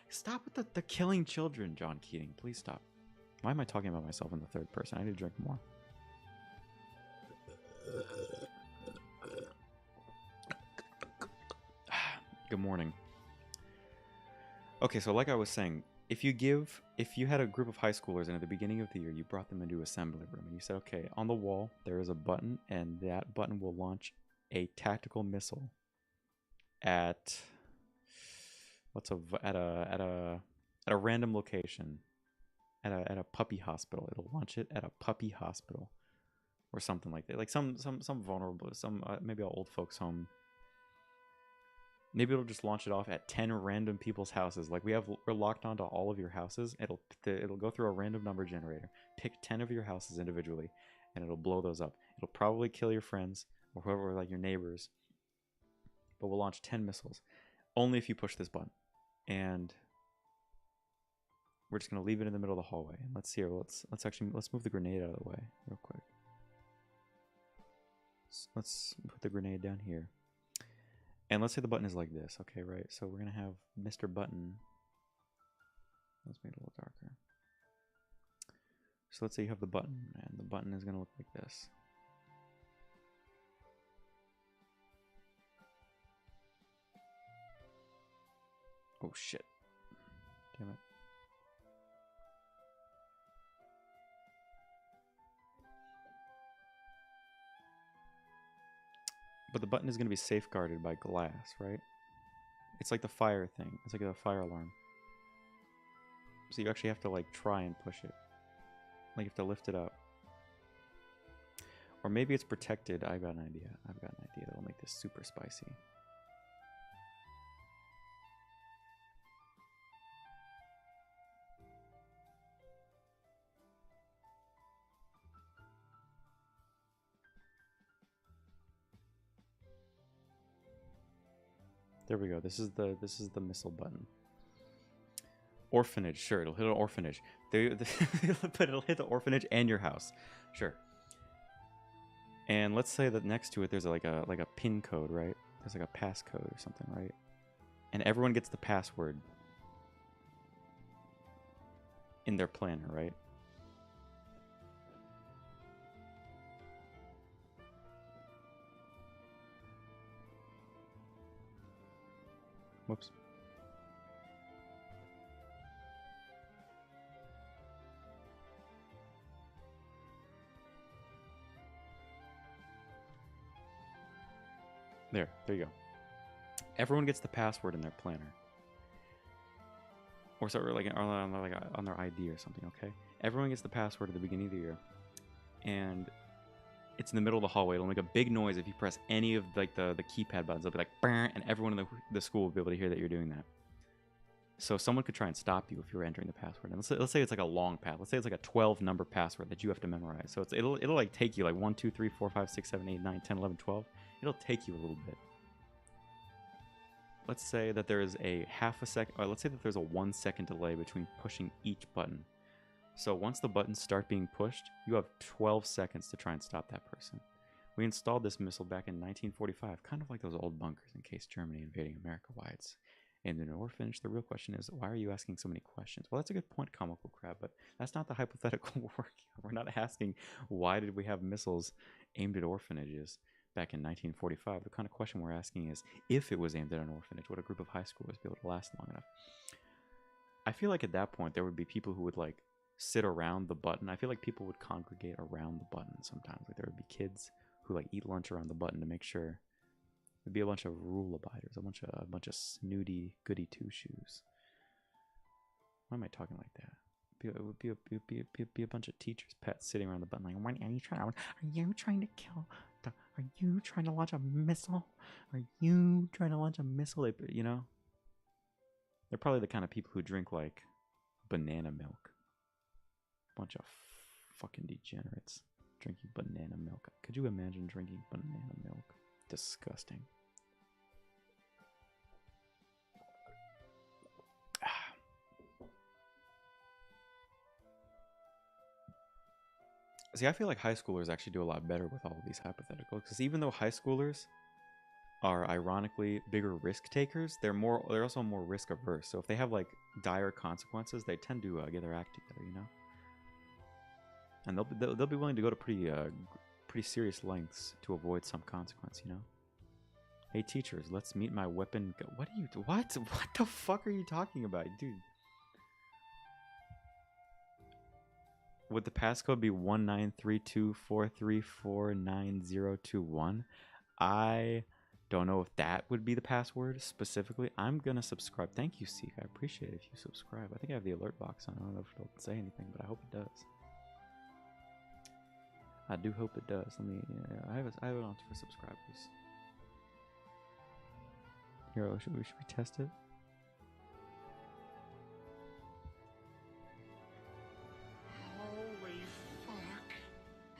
Stop with the killing children, John Keating. Please stop. Why am I talking about myself in the third person? I need to drink more. Good morning. Okay, so like I was saying, if you had a group of high schoolers and at the beginning of the year you brought them into assembly room and you said, okay, on the wall there is a button and that button will launch a tactical missile at a random location at a puppy hospital. It'll launch it at a puppy hospital or something like that, like some vulnerable, maybe an old folks home. Maybe it'll just launch it off at 10 random people's houses. Like we're locked onto all of your houses. It'll go through a random number generator, pick 10 of your houses individually, and it'll blow those up. It'll probably kill your friends or whoever, like your neighbors. But we'll launch 10 missiles, only if you push this button. And we're just gonna leave it in the middle of the hallway. And let's see here. Let's move the grenade out of the way real quick. let's put the grenade down here. And let's say the button is like this, okay, right? So we're going to have Mr. Button. Let's make it a little darker. So let's say you have the button, and the button is going to look like this. Oh, shit. Damn it. But the button is going to be safeguarded by glass, right? It's like the fire thing. It's like a fire alarm. So you actually have to like try and push it. Like you have to lift it up. Or maybe it's protected. I've got an idea. I've got an idea that'll make this super spicy. There we go. This is the missile button. Orphanage, sure, it'll hit an orphanage. But it'll hit the orphanage and your house, sure. And let's say that next to it there's like a pin code, right? There's like a passcode or something, right? And everyone gets the password in their planner, right? Whoops. There you go. Everyone gets the password in their planner. Or so, like on their ID or something, okay? Everyone gets the password at the beginning of the year. And it's in the middle of the hallway. It'll make a big noise if you press any of like the keypad buttons. It'll be like, "Brr," and everyone in the school will be able to hear that you're doing that. So someone could try and stop you if you were entering the password. And let's say it's like a long path. Let's say it's like a 12-number password that you have to memorize. So it'll like take you like 1, 2, 3, 4, 5, 6, 7, 8, 9, 10, 11, 12. It'll take you a little bit. Let's say that there is a half a second, or let's say that there's a 1 second delay between pushing each button. So once the buttons start being pushed, you have 12 seconds to try and stop that person. We installed this missile back in 1945, kind of like those old bunkers in case Germany invading America. Why it's in an orphanage. The real question is, why are you asking so many questions? Well, that's a good point, Comical Crab, but that's not the hypothetical we're working on. We're not asking why did we have missiles aimed at orphanages back in 1945. The kind of question we're asking is, if it was aimed at an orphanage, would a group of high schoolers be able to last long enough? I feel like at that point there would be people who would like sit around the button. I feel like people would congregate around the button sometimes. Like there would be kids who like eat lunch around the button to make sure. It'd be a bunch of rule abiders, a bunch of snooty goody two shoes. Why am I talking like that? It would be a bunch of teachers' pets sitting around the button like, "What are you trying? Are you trying to kill? Are you trying to launch a missile? Are you trying to launch a missile?" You know, they're probably the kind of people who drink like banana milk. Bunch of fucking degenerates drinking banana milk. Could you imagine drinking banana milk? Disgusting. See, I feel like high schoolers actually do a lot better with all of these hypotheticals, because even though high schoolers are ironically bigger risk takers, they're also more risk averse. So if they have like dire consequences, they tend to get their act together, you know. And they'll be willing to go to pretty serious lengths to avoid some consequence, you know. Hey teachers, let's meet my weapon. What the fuck are you talking about, dude? Would the passcode be 193243499021? I don't know if that would be the password specifically. I'm gonna subscribe. Thank you, Seek. I appreciate it if you subscribe. I think I have the alert box on. I don't know if it'll say anything, but I hope it does. I do hope it does. Let me. I have it on for subscribers. Here, should we test it?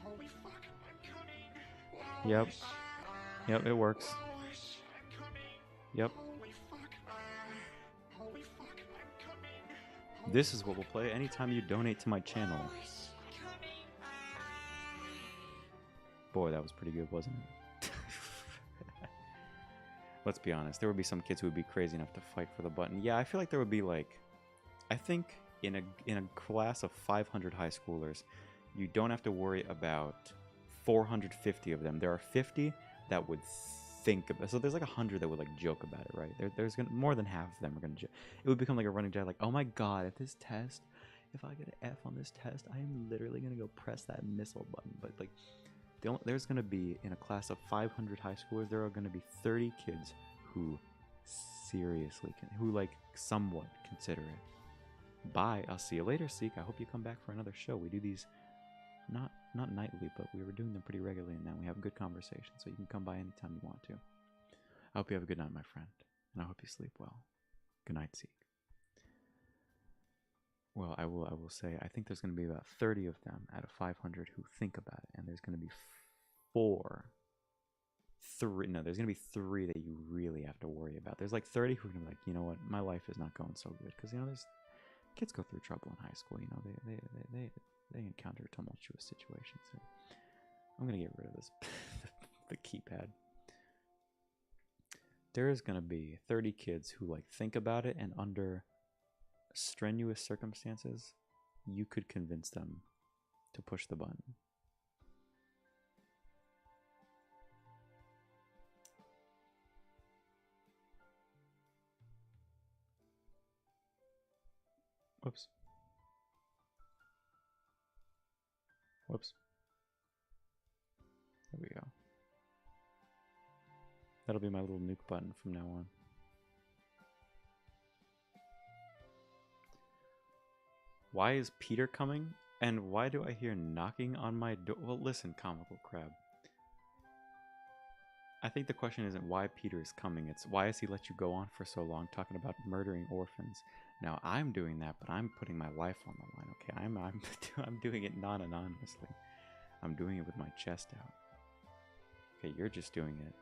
Holy fuck, I'm coming. Yep. Yep, it works. Yep. Holy fuck, I'm coming. This is what we'll play anytime you donate to my channel. Boy, that was pretty good, wasn't it? let's be honest, there would be some kids who would be crazy enough to fight for the button. Yeah, I feel like there would be like, I think in a class of 500 high schoolers, you don't have to worry about 450 of them. There are 50 that would think about. So there's like 100 that would like joke about it, right? There's gonna more than half of them are gonna. It would become like a running joke, like, oh my god, at this test, if I get an F on this test, I am literally gonna go press that missile button. But like, there's gonna be in a class of 500 high schoolers, there are gonna be 30 kids who seriously who like somewhat consider it. Bye. I'll see you later, Seek. I hope you come back for another show. We do these not nightly, but we were doing them pretty regularly, and now we have good conversations, so you can come by anytime you want to. I hope you have a good night, my friend, and I hope you sleep well. Good night, Seek. Well, I will say, I think there's going to be about 30 of them out of 500 who think about it, and there's going to be there's going to be 3 that you really have to worry about. There's like 30 who are going to be like, you know what, my life is not going so good, because, you know, there's kids go through trouble in high school, you know, they encounter tumultuous situations. So I'm going to get rid of this, the keypad. There is going to be 30 kids who like think about it, and under strenuous circumstances, you could convince them to push the button. Whoops. There we go. That'll be my little nuke button from now on. Why is Peter coming? And why do I hear knocking on my door? Well, listen, Comical Crab. I think the question isn't why Peter is coming. It's why has he let you go on for so long talking about murdering orphans? Now, I'm doing that, but I'm putting my life on the line, okay? I'm doing it non-anonymously. I'm doing it with my chest out. Okay, you're just doing it.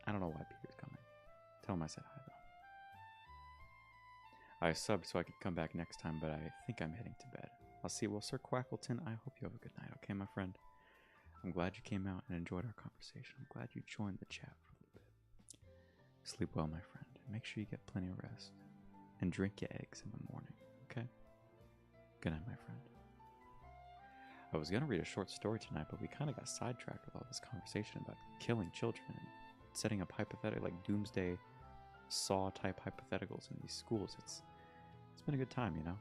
I don't know why Peter's coming. Tell him I said hi, though. I subbed so I could come back next time, but I think I'm heading to bed. I'll see you. Well, Sir Quackleton, I hope you have a good night, okay, my friend? I'm glad you came out and enjoyed our conversation. I'm glad you joined the chat for a little bit. Sleep well, my friend. Make sure you get plenty of rest. And drink your eggs in the morning, okay? Good night, my friend. I was going to read a short story tonight, but we kind of got sidetracked with all this conversation about killing children and setting up hypothetical, like doomsday Saw-type hypotheticals in these schools. It's been a good time, you know?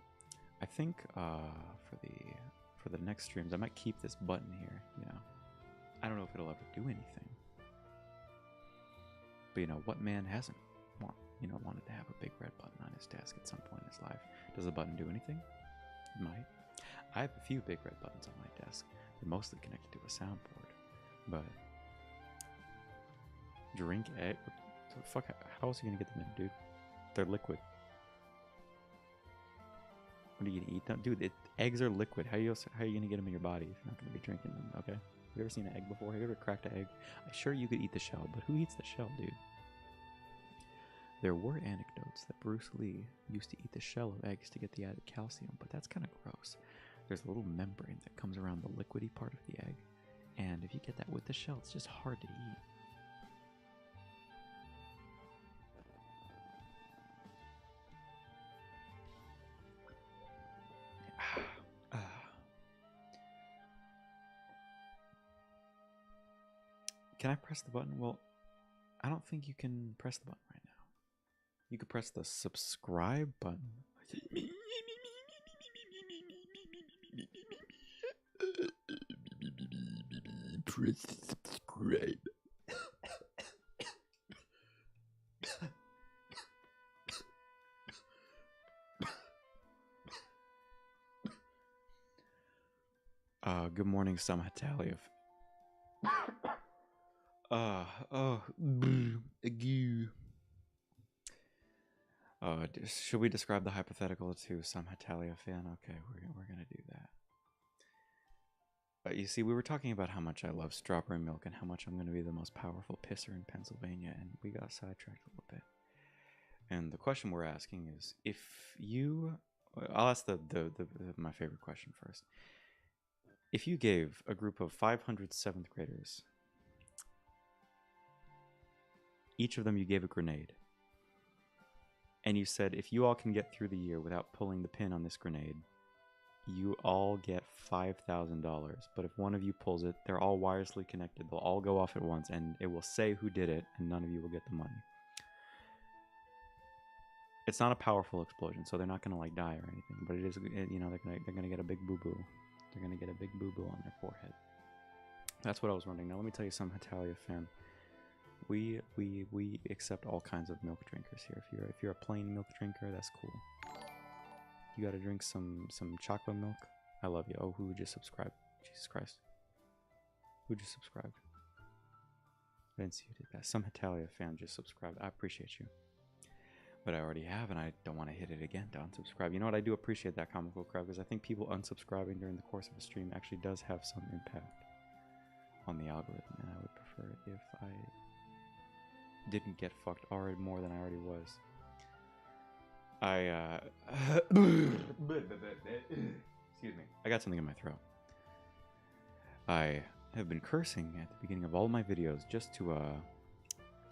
I think for the next streams, I might keep this button here, you know? I don't know if it'll ever do anything. But, you know, what man hasn't wanted to have a big red button on his desk at some point in his life? Does the button do anything? It might. I have a few big red buttons on my desk. They're mostly connected to a soundboard. But drink egg? What the fuck? How else are you gonna get them in, dude? They're liquid. What are you gonna eat them? Dude, eggs are liquid. How are you gonna get them in your body if you're not gonna be drinking them? Okay. Have you ever seen an egg before? Have you ever cracked an egg? I'm sure you could eat the shell, but who eats the shell, dude? There were anecdotes that Bruce Lee used to eat the shell of eggs to get the added calcium, but that's kind of gross. There's a little membrane that comes around the liquidy part of the egg, and if you get that with the shell, it's just hard to eat. Can I press the button? Well, I don't think you can press the button right now. You could press the subscribe button. Press subscribe. Good morning, Samhatalia. Should we describe the hypothetical to some Hatalia fan? Okay, we're gonna do that. But you see, we were talking about how much I love strawberry milk and how much I'm gonna be the most powerful pisser in Pennsylvania, and we got sidetracked a little bit. And the question we're asking is, if you, I'll ask my favorite question first. If you gave a group of 500 7th graders each of them you gave a grenade. And you said, if you all can get through the year without pulling the pin on this grenade, you all get $5,000. But if one of you pulls it, they're all wirelessly connected. They'll all go off at once, and it will say who did it, and none of you will get the money. It's not a powerful explosion, so they're not gonna like die or anything. But it is, you know, they're gonna get a big boo boo. They're gonna get a big boo boo on their forehead. That's what I was wondering. Now let me tell you something, Hetalia fam. We accept all kinds of milk drinkers here. If you're a plain milk drinker, that's cool. You gotta drink some chocolate milk. I love you. Oh, who just subscribed? Jesus Christ. Who just subscribed? I didn't see who did that. Some Hetalia fan just subscribed. I appreciate you. But I already have, and I don't want to hit it again to unsubscribe. You know what? I do appreciate that, Comical Crab, because I think people unsubscribing during the course of a stream actually does have some impact on the algorithm, and I would prefer it if I didn't get fucked already more than I already was. Excuse me. I got something in my throat. I have been cursing at the beginning of all my videos just to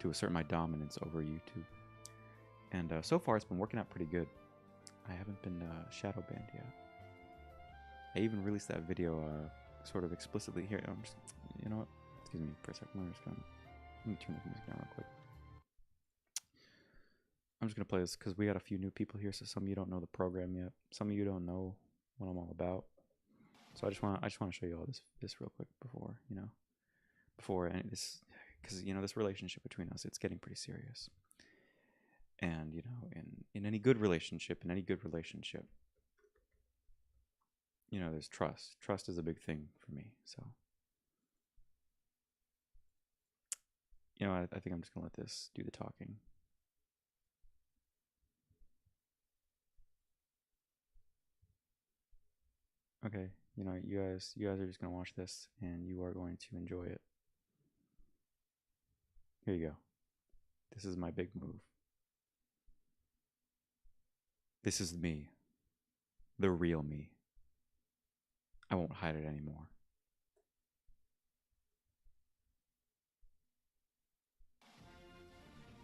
assert my dominance over YouTube. And so far it's been working out pretty good. I haven't been shadow banned yet. I even released that video sort of explicitly here. I'm just, you know what? Excuse me for a second. Let me turn this music down real quick. I'm just gonna play this because we got a few new people here, so some of you don't know the program yet. Some of you don't know what I'm all about. So I just want to show you all this real quick before any this, because you know this relationship between us, it's getting pretty serious. And you know, in any good relationship, you know, there's trust. Trust is a big thing for me. So you know, I think I'm just gonna let this do the talking. Okay, you know, you guys are just gonna watch this, and you are going to enjoy it. Here you go. This is my big move. This is me. The real me. I won't hide it anymore.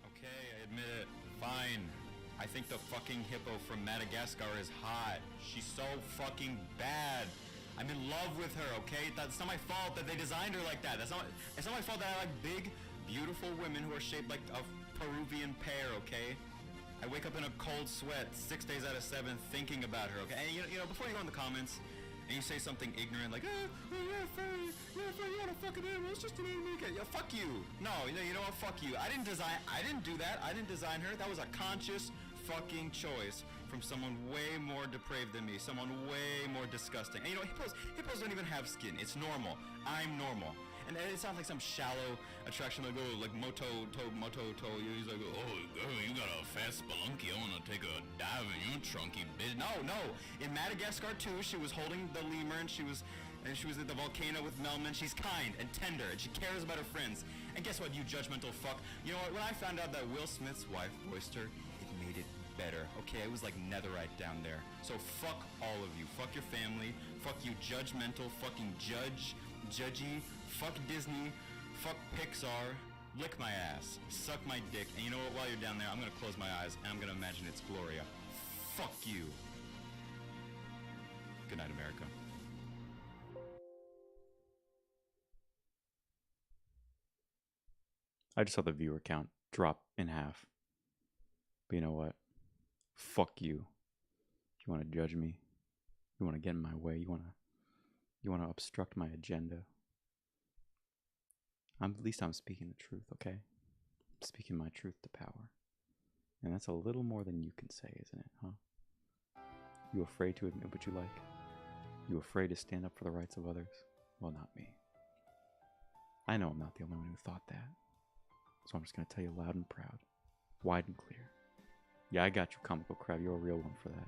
Okay, I admit it. Fine. I think the fucking hippo from Madagascar is hot. She's so fucking bad. I'm in love with her, okay? That's not my fault that they designed her like that. It's not my fault that I like big, beautiful women who are shaped like a Peruvian pear, okay? I wake up in a cold sweat 6 days out of 7 thinking about her, okay? And you know, before you go in the comments and you say something ignorant like, yeah, furry, you want a fucking animal, it's just an animal. Yeah, fuck you. No, you know what, fuck you. I didn't do that. I didn't design her. That was a conscious fucking choice from someone way more depraved than me, someone way more disgusting. And you know, hippos don't even have skin. It's normal. I'm normal. And it sounds like some shallow attraction, like, oh, like Moto, he's like, oh, girl, you got a fat spelunky, I wanna take a dive in your trunky bitch. No. In Madagascar 2, she was holding the lemur, and she was at the volcano with Melman. She's kind and tender, and she cares about her friends. And guess what, you judgmental fuck? You know what, when I found out that Will Smith's wife voiced her, it made it better. Okay, it was like netherite down there. So fuck all of you. Fuck your family. Fuck you judgmental fucking judgy. Fuck Disney. Fuck Pixar. Lick my ass. Suck my dick. And you know what, while you're down there, I'm gonna close my eyes and I'm gonna imagine it's Gloria. Fuck you. Good night, America. I just saw the viewer count drop in half. But you know what? Fuck you. If you want to judge me, you want to get in my way, you want to obstruct my agenda. At least I'm speaking the truth, okay? I'm speaking my truth to power. And that's a little more than you can say, isn't it, huh? You afraid to admit what you like? You afraid to stand up for the rights of others? Well, not me. I know I'm not the only one who thought that. So I'm just going to tell you loud and proud, wide and clear. Yeah, I got you, Comical Crab. You're a real one for that.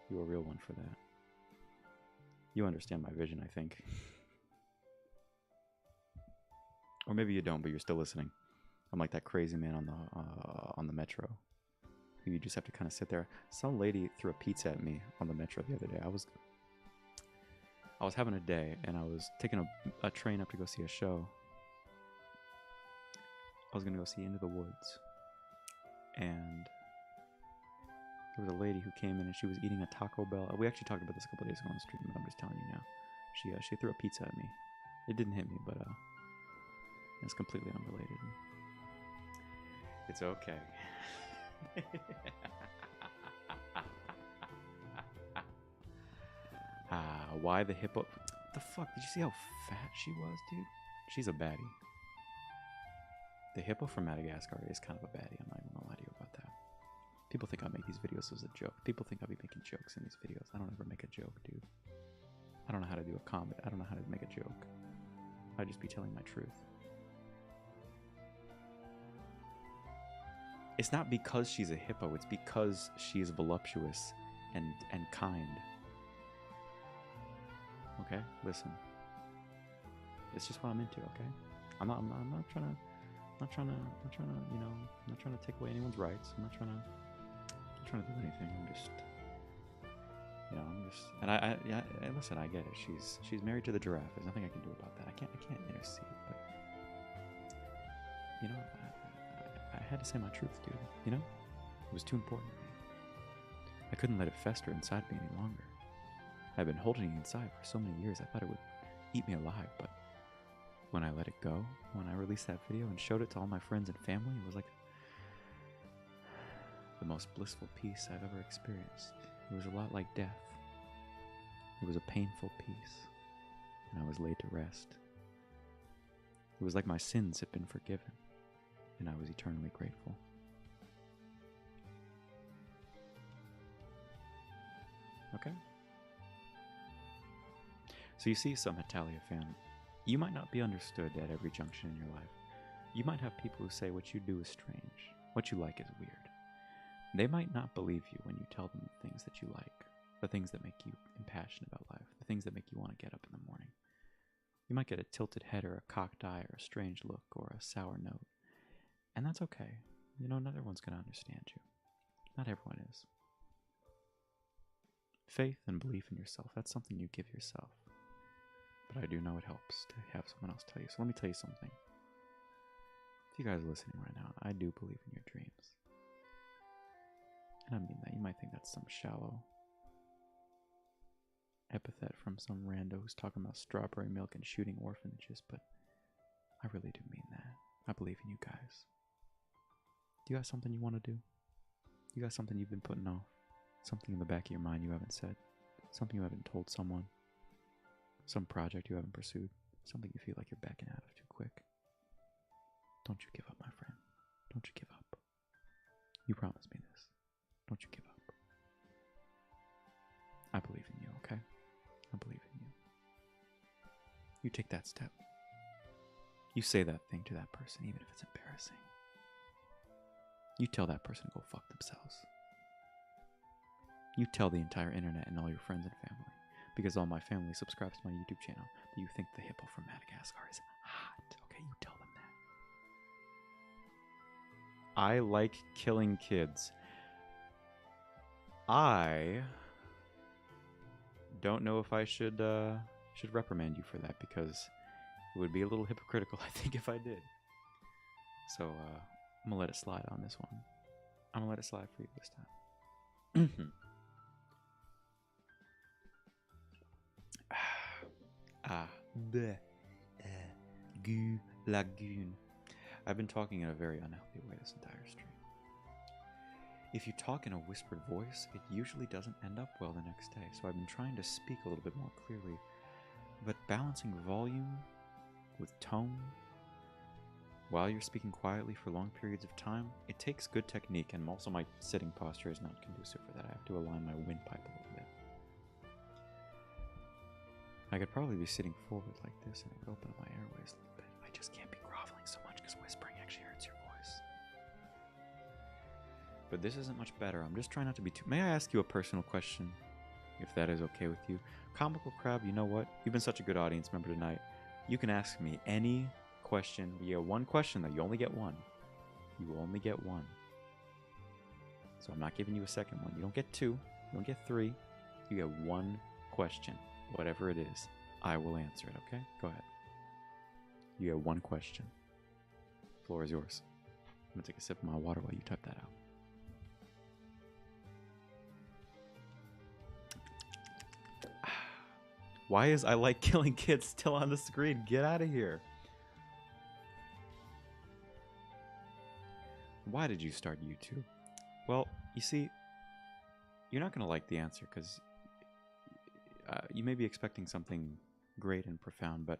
You're a real one for that. You understand my vision, I think. Or maybe you don't, but you're still listening. I'm like that crazy man on the metro. You just have to kind of sit there. Some lady threw a pizza at me on the metro the other day. I was having a day, and I was taking a train up to go see a show. I was gonna go see Into the Woods, and there was a lady who came in and she was eating a Taco Bell. We actually talked about this a couple days ago on the stream, but I'm just telling you now. She threw a pizza at me. It didn't hit me, but it's completely unrelated. It's okay. Why the hippo? The fuck? Did you see how fat she was, dude? She's a baddie. The hippo from Madagascar is kind of a baddie. I'm not even gonna lie to you about that. People think I make these videos as a joke. People think I'll be making jokes in these videos. I don't ever make a joke, dude. I don't know how to do a comment. I don't know how to make a joke. I'd just be telling my truth. It's not because she's a hippo. It's because she is voluptuous and kind. Okay, listen. It's just what I'm into. Okay, I'm not trying to, you know, I'm not trying to take away anyone's rights. I'm not trying to do anything. I'm just, you know, and I listen. I get it. She's married to the giraffe. There's nothing I can do about that. I can't intercede. But you know, I had to say my truth, dude. You know, it was too important to me. I couldn't let it fester inside me any longer. I've been holding it inside for so many years. I thought it would eat me alive, but when I let it go, when I released that video and showed it to all my friends and family, it was like the most blissful peace I've ever experienced. It was a lot like death. It was a painful peace, and I was laid to rest. It was like my sins had been forgiven, and I was eternally grateful. Okay? So you see, some Hetalia fan, you might not be understood at every junction in your life. You might have people who say what you do is strange, what you like is weird. They might not believe you when you tell them the things that you like, the things that make you impassioned about life, the things that make you want to get up in the morning. You might get a tilted head or a cocked eye or a strange look or a sour note. And that's okay. You know, not everyone's going to understand you. Not everyone is. Faith and belief in yourself, that's something you give yourself. But I do know it helps to have someone else tell you. So let me tell you something. If you guys are listening right now, I do believe in your dreams. And I mean that. You might think that's some shallow epithet from some rando who's talking about strawberry milk and shooting orphanages, but I really do mean that. I believe in you guys. Do you got something you want to do? You got something you've been putting off? Something in the back of your mind you haven't said? Something you haven't told someone? Some project you haven't pursued? Something you feel like you're backing out of too quick? Don't you give up, my friend. Don't you give up. You promised me this. Don't you give up. I believe in you, okay? I believe in you. You take that step. You say that thing to that person, even if it's embarrassing. You tell that person to go fuck themselves. You tell the entire internet and all your friends and family, because all my family subscribes to my YouTube channel, that you think the hippo from Madagascar is hot. Okay, you tell them that. I like killing kids. I don't know if I should reprimand you for that, because it would be a little hypocritical, I think, if I did. So I'm gonna let it slide on this one. I'm gonna let it slide for you this time. The Goo Lagoon. I've been talking in a very unhealthy way this entire stream. If you talk in a whispered voice, it usually doesn't end up well the next day, so I've been trying to speak a little bit more clearly, but balancing volume with tone while you're speaking quietly for long periods of time, it takes good technique, and also my sitting posture is not conducive for that. I have to align my windpipe a little bit. I could probably be sitting forward like this and it would open up my airways a little bit. I just can't be groveling so much because whispering actually hurts your voice. But this isn't much better. I'm just trying not to be too... May I ask you a personal question, if that is okay with you? Comical Crab, you know what? You've been such a good audience member tonight. You can ask me any question. You get one question, though. You only get one. You only get one. So I'm not giving you a second one. You don't get two. You don't get three. You get one question. Whatever it is, I will answer it, okay? Go ahead. You get one question. Floor is yours. I'm gonna take a sip of my water while you type that out. Why is I Like Killing Kids still on the screen? Get out of here. Why did you start YouTube? Well, you see, you're not going to like the answer because you may be expecting something great and profound, but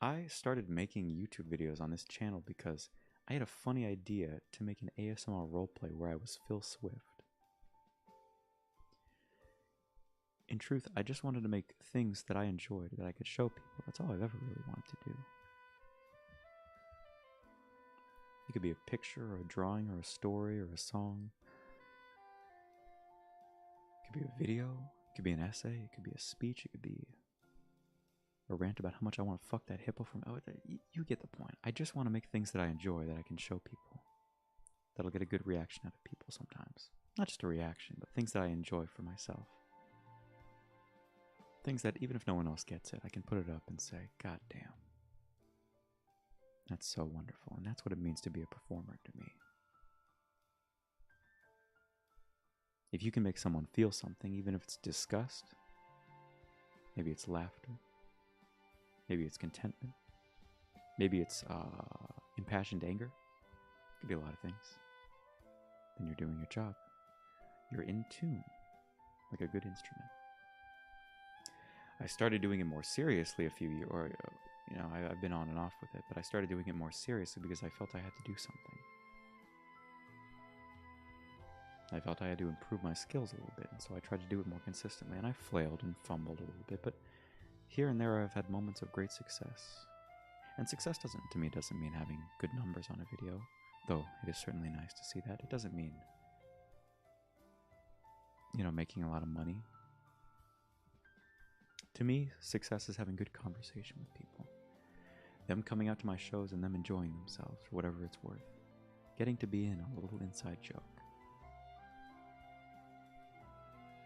I started making YouTube videos on this channel because I had a funny idea to make an ASMR roleplay where I was Phil Swift. In truth, I just wanted to make things that I enjoyed that I could show people. That's all I've ever really wanted to do. It could be a picture or a drawing or a story or a song. It could be a video. It could be an essay. It could be a speech. It could be a rant about how much I want to fuck that hippo from... Oh, you get the point. I just want to make things that I enjoy that I can show people. That'll get a good reaction out of people sometimes. Not just a reaction, but things that I enjoy for myself. Things that even if no one else gets it, I can put it up and say, God damn. That's so wonderful. And that's what it means to be a performer to me. If you can make someone feel something, even if it's disgust, maybe it's laughter, maybe it's contentment, maybe it's impassioned anger, it could be a lot of things, then you're doing your job. You're in tune, like a good instrument. I started doing it more seriously a few years, or I've been on and off with it, but I started doing it more seriously because I felt I had to do something. I felt I had to improve my skills a little bit, and so I tried to do it more consistently, and I flailed and fumbled a little bit, but here and there I've had moments of great success. And success doesn't mean having good numbers on a video, though it is certainly nice to see that. It doesn't mean, making a lot of money. To me, success is having good conversation with people. Them coming out to my shows and them enjoying themselves for whatever it's worth. Getting to be in a little inside joke.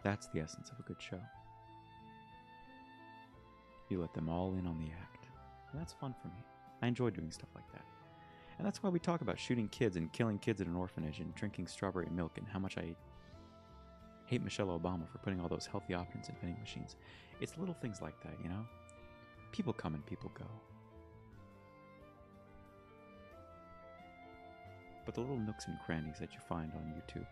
That's the essence of a good show. You let them all in on the act. And that's fun for me. I enjoy doing stuff like that. And that's why we talk about shooting kids and killing kids at an orphanage and drinking strawberry milk and how much I hate Michelle Obama for putting all those healthy options in vending machines. It's little things like that, People come and people go. But the little nooks and crannies that you find on YouTube,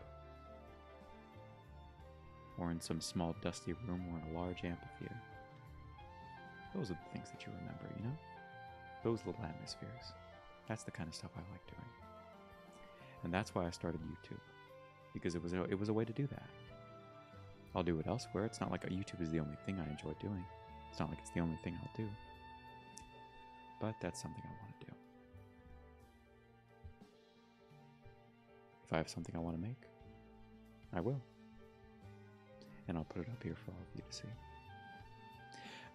or in some small dusty room or in a large amphitheater, those are the things that you remember, Those little atmospheres. That's the kind of stuff I like doing. And that's why I started YouTube. Because it was a way to do that. I'll do it elsewhere. It's not like YouTube is the only thing I enjoy doing. It's not like it's the only thing I'll do. But that's something I want to do. If I have something I want to make, I will. And I'll put it up here for all of you to see.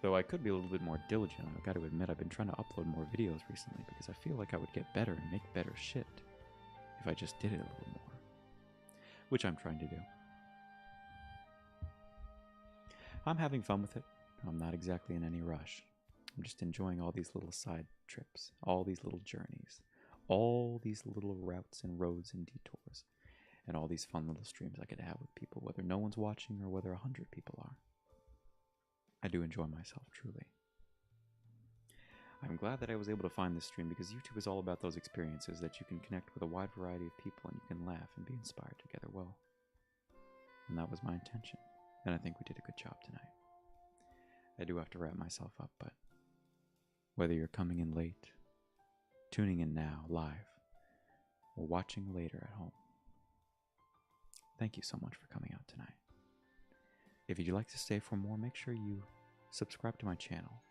Though I could be a little bit more diligent. I've got to admit, I've been trying to upload more videos recently because I feel like I would get better and make better shit if I just did it a little more. Which I'm trying to do. I'm having fun with it. I'm not exactly in any rush. I'm just enjoying all these little side trips, all these little journeys, all these little routes and roads and detours, and all these fun little streams I could have with people, whether no one's watching or whether 100 people are. I do enjoy myself, truly. I'm glad that I was able to find this stream because YouTube is all about those experiences that you can connect with a wide variety of people and you can laugh and be inspired together well. And that was my intention. And I think we did a good job tonight. I do have to wrap myself up, but whether you're coming in late, tuning in now, live, or watching later at home, thank you so much for coming out tonight. If you'd like to stay for more, make sure you subscribe to my channel.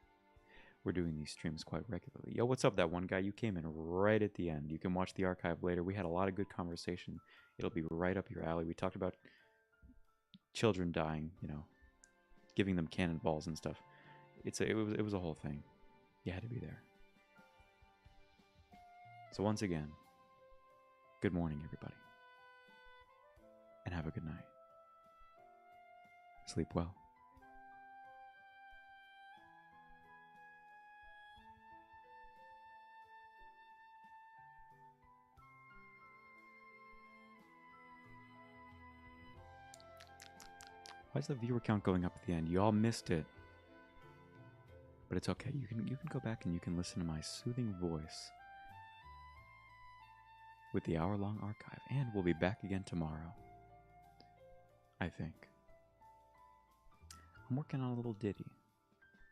We're doing these streams quite regularly. Yo, what's up, that one guy? You came in right at the end. You can watch the archive later. We had a lot of good conversation. It'll be right up your alley. We talked about children dying, giving them cannonballs and stuff. It was a whole thing. You had to be there. So once again, good morning, everybody. And have a good night. Sleep well. Why is the viewer count going up at the end? You all missed it. But it's okay. You can go back and you can listen to my soothing voice with the hour-long archive. And we'll be back again tomorrow. I think. I'm working on a little ditty.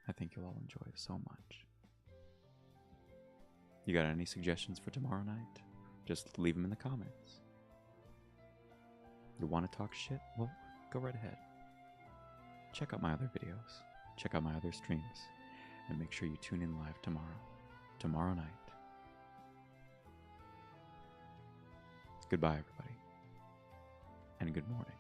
I think you'll all enjoy so much. You got any suggestions for tomorrow night? Just leave them in the comments. You want to talk shit? Well, go right ahead. Check out my other videos. Check out my other streams. And make sure you tune in live tomorrow night. Goodbye, everybody. And good morning.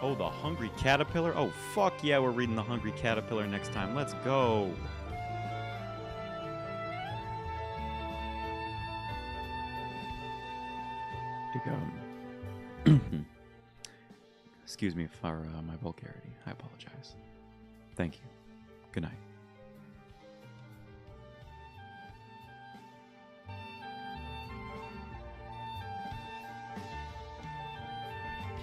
Oh, the Hungry Caterpillar? Oh, fuck yeah, we're reading the Hungry Caterpillar next time. Let's go. Excuse me for my vulgarity. I apologize. Thank you. Good night.